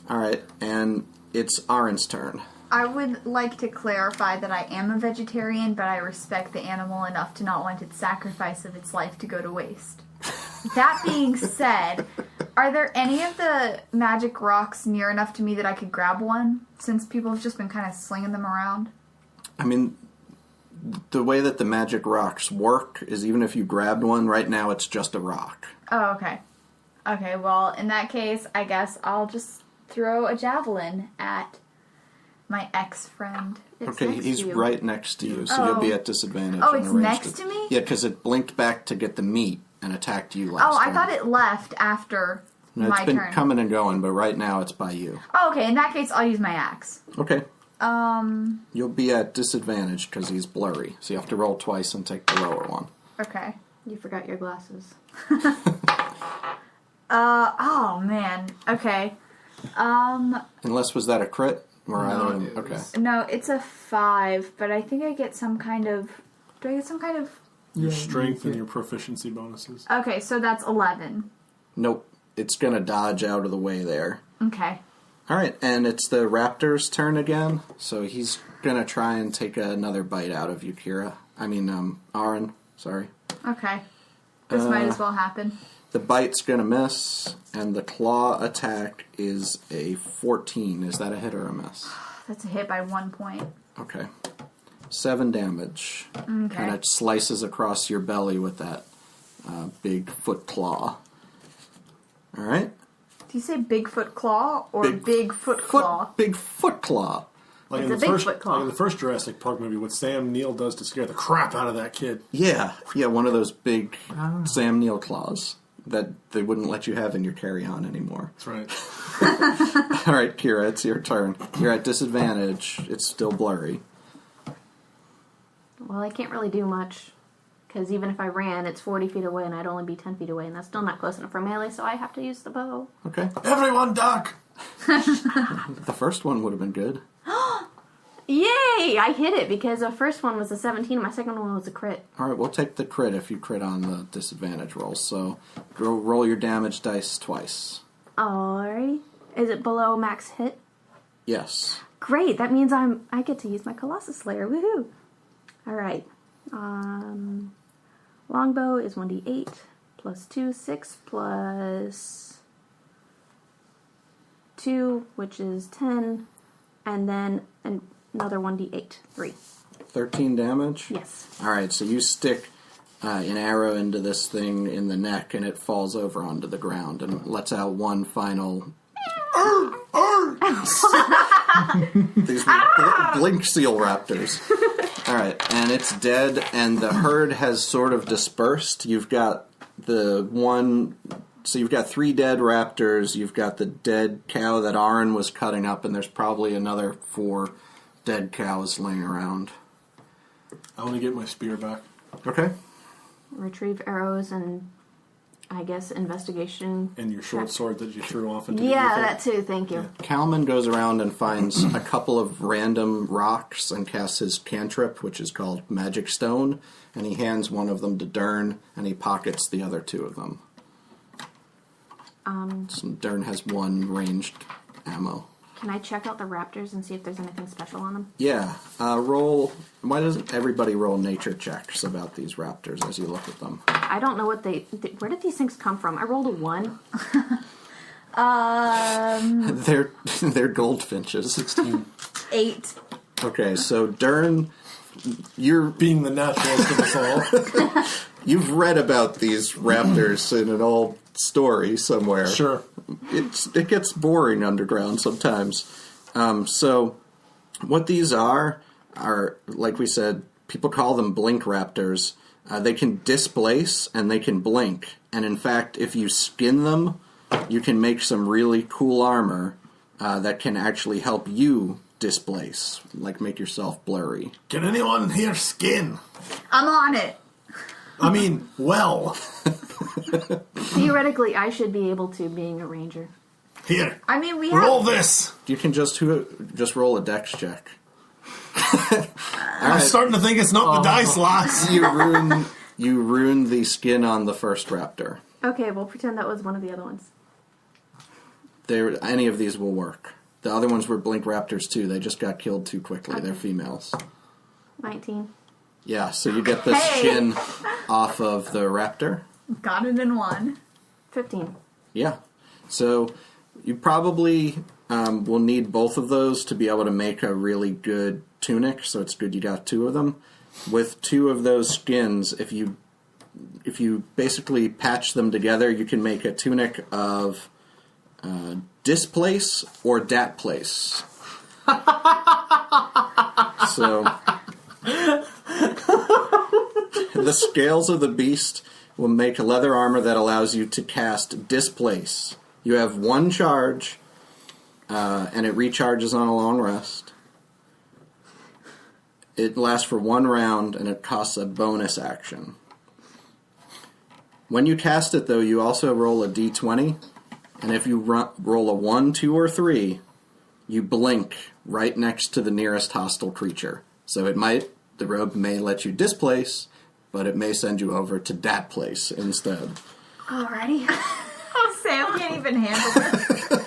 All right, and it's Arin's turn. I would like to clarify that I am a vegetarian, but I respect the animal enough to not want its sacrifice of its life to go to waste. That being said, are there any of the magic rocks near enough to me that I could grab one, since people have just been kind of slinging them around? I mean, the way that the magic rocks work is even if you grabbed one, right now it's just a rock. Oh, okay. Okay, well, in that case, I guess I'll just throw a javelin at my ex-friend. It's Okay, next he's to you. right next to you, so you'll be at disadvantage. Oh, on it's a ranged next to me? Yeah, because it blinked back to get the meat and attacked you last Oh, I turn. thought it left after No, my it's been turn. coming and going, but right now it's by you. Oh, okay, in that case, I'll use my axe. Okay. You'll be at disadvantage because he's blurry, so you have to roll twice and take the lower one. Okay. You forgot your glasses. Oh, man. Okay. Unless, was that a crit? Or No, either of them? it Okay. was- No, it's a 5, but I think I get some kind of... Do I get some kind of Your strength and your proficiency bonuses. Okay, so that's 11. Nope. It's going to dodge out of the way there. Okay. All right, and it's the raptor's turn again. So he's going to try and take another bite out of you, Kira. Aaron. Sorry. Okay. This might as well happen. The bite's going to miss, and the claw attack is a 14. Is that a hit or a miss? That's a hit by 1 point. Okay. 7 damage. Okay. Kind of slices across your belly with that big foot claw. All right. Do you say Bigfoot claw or big foot claw? Big foot claw. Like It's in a the first, Bigfoot claw. like in the first Jurassic Park movie, what Sam Neill does to scare the crap out of that kid. Yeah, one of those big Sam Neill claws that they wouldn't let you have in your carry-on anymore. That's right. All right, Kira, it's your turn. You're at disadvantage. It's still blurry. Well, I can't really do much. Because even if I ran, it's 40 feet away, and I'd only be 10 feet away, and that's still not close enough for melee, so I have to use the bow. Okay. Everyone duck! The first one would have been good. Yay! I hit it, because the first one was a 17, and my second one was a crit. All right, we'll take the crit if you crit on the disadvantage rolls. So roll your damage dice twice. Alrighty. Is it below max hit? Yes. Great, that means I get to use my Colossus Slayer. Woohoo! Alright. Longbow is 1d8 plus 2, 6 plus 2, which is 10, and then another 1d8, 3. 13 damage? Yes. All right, so you stick an arrow into this thing in the neck, and it falls over onto the ground and lets out one final... These blink seal raptors. All right, and it's dead, and the herd has sort of dispersed. You've got so you've got 3 dead raptors, you've got the dead cow that Aaron was cutting up, and there's probably another 4 dead cows laying around. I want to get my spear back. Okay. Retrieve arrows and, I guess, investigation. And your short sword that you threw off into Yeah, the that too, thank you. Kalman goes around and finds a couple of random rocks and casts his cantrip, which is called Magic Stone, and he hands one of them to Dern, and he pockets the other 2 of them. So Dern has 1 ranged ammo. Can I check out the raptors and see if there's anything special on them? Yeah, roll... Why doesn't everybody roll nature checks about these raptors as you look at them? I don't know what where did these things come from? I rolled a 1. They're goldfinches. 16. 8. Okay, so Dern, you're... Being the naturalist of us all. You've read about these raptors in an old story somewhere. Sure. It gets boring underground sometimes. So what these are, like we said, people call them blink raptors. They can displace and they can blink. And in fact, if you skin them, you can make some really cool armor that can actually help you displace, like make yourself blurry. Can anyone here skin? I'm on it. I mean, well. Theoretically, I should be able to, being a ranger. Here. I mean, we Roll have... this. You can just roll a dex check. I'm starting to think it's not the dice lots. You ruin the skin on the first raptor. Okay, we'll pretend that was one of the other ones. Any of these will work. The other ones were blink raptors too. They just got killed too quickly. Okay. They're females. 19. Yeah, so you get the skin off of the raptor. Got it in 1. 15. Yeah. So you probably will need both of those to be able to make a really good tunic, so it's good you got 2 of them. With 2 of those skins, if you basically patch them together, you can make a tunic of displace or datplace. So the scales of the beast will make leather armor that allows you to cast displace. You have 1 charge, and it recharges on a long rest. It lasts for 1 round, and it costs a bonus action. When you cast it, though, you also roll a d20, and if you roll a 1, 2, or 3, you blink right next to the nearest hostile creature. So the robe may let you displace, but it may send you over to that place instead. Alrighty. Sam can't even handle it.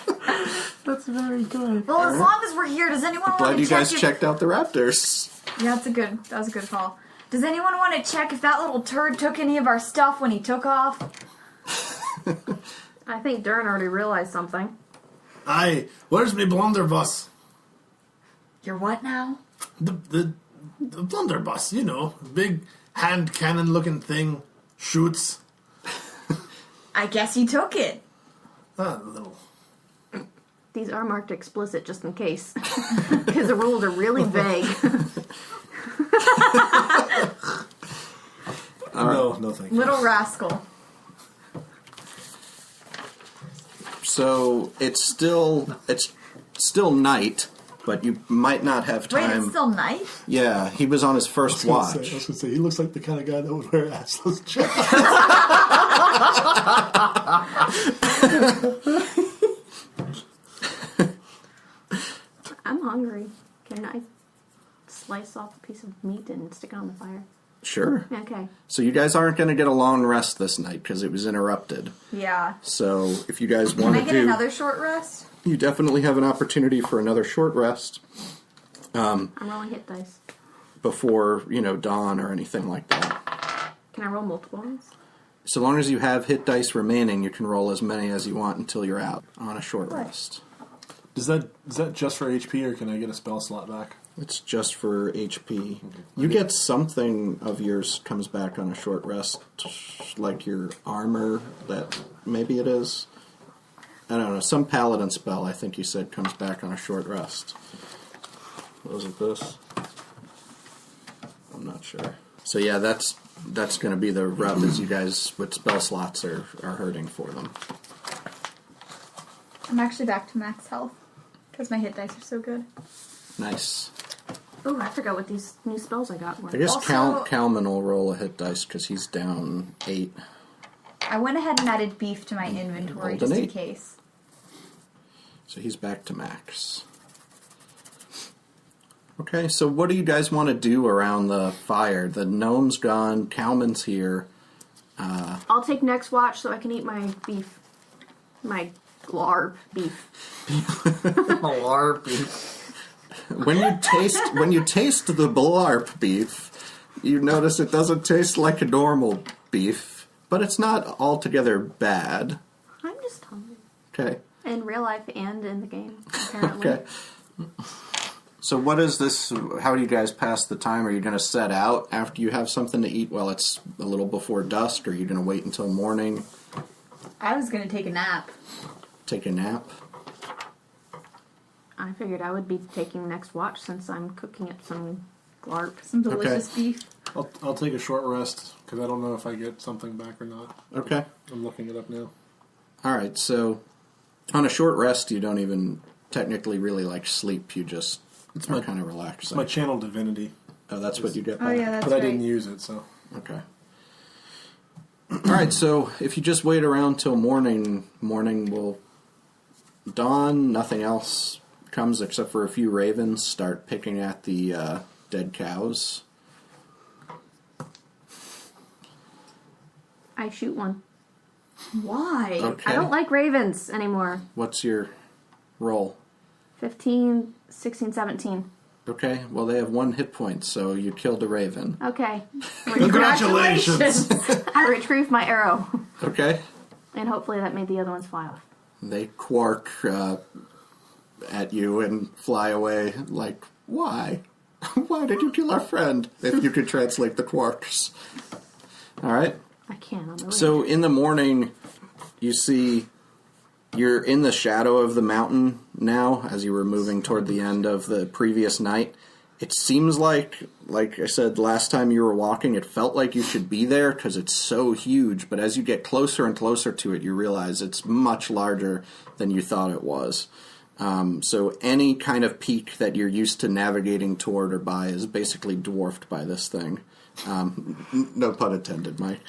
That's very good. Well, as long as we're here, does anyone want Glad to you check guys checked out the raptors. Yeah, that was a good call. Does anyone want to check if that little turd took any of our stuff when he took off? I think Dern already realized something. Aye, where's my blunderbuss? Your what now? The blunderbuss, you know, big hand cannon looking thing, shoots. I guess he took it. Little. These are marked explicit just in case. Because the rules are really vague. No, thank you. Little rascal. So it's still night, but you might not have time. Wait, it's still night? Yeah, he was on his first I watch. was going to say, he looks like the kind of guy that would wear assless jackets. I'm hungry. Can I slice off a piece of meat and stick it on the fire? Sure. Okay. So you guys aren't going to get a long rest this night because it was interrupted. Yeah. So if you guys Can want I to get do, another short rest? you definitely have an opportunity for another short rest I'm rolling hit dice. before dawn or anything like that. Can I roll multiple ones? So long as you have hit dice remaining, you can roll as many as you want until you're out on a short rest. Is that just for HP, or can I get a spell slot back? It's just for HP. You get something of yours comes back on a short rest, like your armor, that maybe it is. I don't know, some paladin spell I think you said comes back on a short rest. Was it this? I'm not sure. So yeah, that's going to be the rub, is you guys with spell slots are hurting for them. I'm actually back to max health. Because my hit dice are so good. Nice. Oh, I forgot what these new spells I got were. I guess Also- Calman will roll a hit dice because he's down 8. I went ahead and added beef to my inventory Rolled just an in 8. case. So he's back to max. Okay, so what do you guys want to do around the fire? The gnome's gone, Calman's here. I'll take next watch so I can eat my beef. My glarb beef. When you taste the blarp beef, you notice it doesn't taste like a normal beef, but it's not altogether bad. I'm just hungry. Okay. In real life and in the game, apparently. Okay. So what is this? How do you guys pass the time? Are you going to set out after you have something to eat while it's a little before dusk? Or are you going to wait until morning? I was going to take a nap. Take a nap? I figured I would be taking next watch since I'm cooking up some glarp. Some delicious beef. I'll take a short rest, because I don't know if I get something back or not. Okay. I'm looking it up now. Alright, so on a short rest, you don't even technically really sleep. You just are kind of relaxed. It's my channel divinity, Oh, that's what you get Oh, back? yeah, that's but right. I didn't use it, so... Okay. Alright, so if you just wait around till morning will dawn, nothing else comes except for a few ravens start picking at the dead cows. I shoot one. Why? Okay. I don't like ravens anymore. What's your roll? 15, 16, 17. Okay, well they have 1 hit point, so you killed a raven. Okay. Congratulations! I retrieved my arrow. Okay. And hopefully that made the other ones fly off. They quark at you and fly away like, why? Why did you kill our friend? If you could translate the quarks. Alright. I can on the So in the morning, you see you're in the shadow of the mountain now as you were moving toward the end of the previous night. It seems like I said last time you were walking, it felt like you should be there because it's so huge. But as you get closer and closer to it, you realize it's much larger than you thought it was. So any kind of peak that you're used to navigating toward or by is basically dwarfed by this thing. No pun intended, Mike.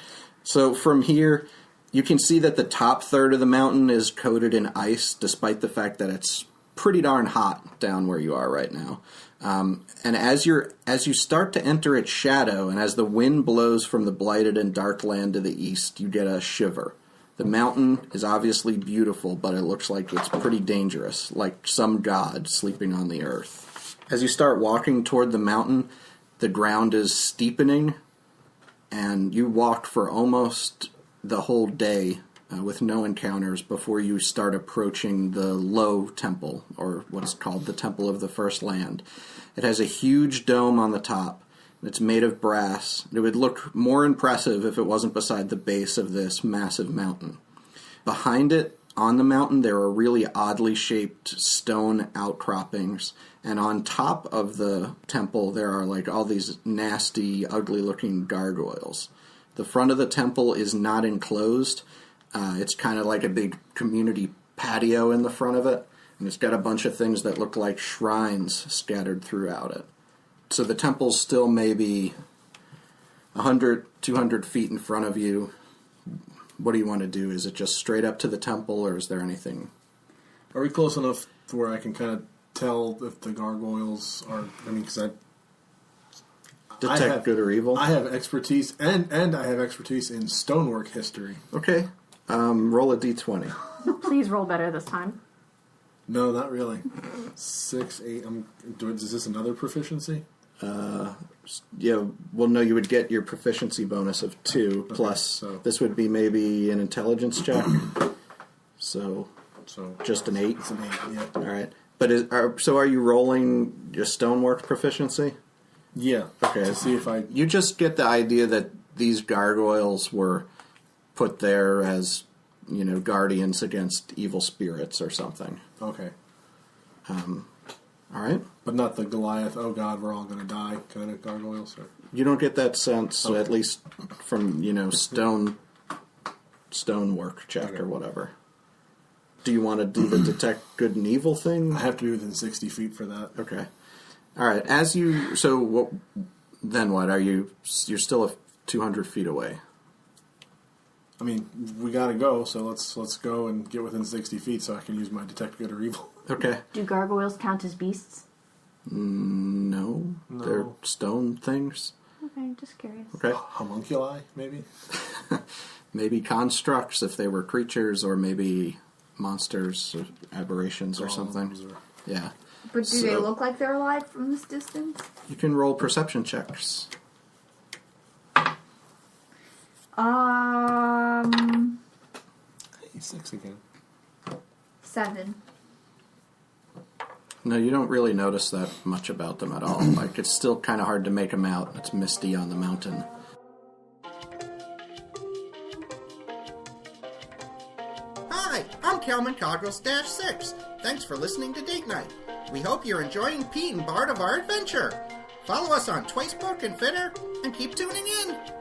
So from here, you can see that the top third of the mountain is coated in ice, despite the fact that it's pretty darn hot down where you are right now. And as you start to enter its shadow, and as the wind blows from the blighted and dark land to the east, you get a shiver. The mountain is obviously beautiful, but it looks like it's pretty dangerous, like some god sleeping on the earth. As you start walking toward the mountain, the ground is steepening, and you walk for almost the whole day with no encounters before you start approaching the low temple, or what's called the Temple of the First Land. It has a huge dome on the top. It's made of brass. It would look more impressive if it wasn't beside the base of this massive mountain. Behind it, on the mountain, there are really oddly shaped stone outcroppings, and on top of the temple, there are like all these nasty, ugly-looking gargoyles. The front of the temple is not enclosed. It's kind of like a big community patio in the front of it, and it's got a bunch of things that look like shrines scattered throughout it. So the temple's still maybe 100, 200 feet in front of you. What do you want to do? Is it just straight up to the temple, or is there anything? Are we close enough to where I can kind of tell if the gargoyles are... I mean, because Detect good or evil? I have expertise, and I have expertise in stonework history. Okay. Roll a d20. Please roll better this time. No, not really. 6, 8. Is this another proficiency? Yeah, well, no, you would get your proficiency bonus of 2, Okay, plus so- this would be maybe an intelligence check. So just an 8? It's an 8, yeah. All right. But are you rolling your stonework proficiency? Yeah. Okay. To see if I... You just get the idea that these gargoyles were put there as, guardians against evil spirits or something. Okay. All right. But not the Goliath, oh god, we're all going to die kind of gargoyles? Or... You don't get that sense, Okay. at least from, stonework check or whatever. Do you want to do the detect good and evil thing? I have to be within 60 feet for that. Okay. All right. Then what? You're still 200 feet away. I mean, we got to go, so let's go and get within 60 feet so I can use my detect good or evil. Okay. Do gargoyles count as beasts? No. They're stone things. Okay, just curious. Okay. Homunculi, maybe? Maybe constructs if they were creatures, or maybe monsters or aberrations or something. Golems or- Yeah. But do they look like they're alive from this distance? You can roll perception checks. 6 again. 7. No, you don't really notice that much about them at all. Like, it's still kind of hard to make them out. It's misty on the mountain. Hi, I'm Calvin Coggles -6. Thanks for listening to Date Night. We hope you're enjoying Pete and Bart of our adventure. Follow us on Facebook and Twitter, and keep tuning in.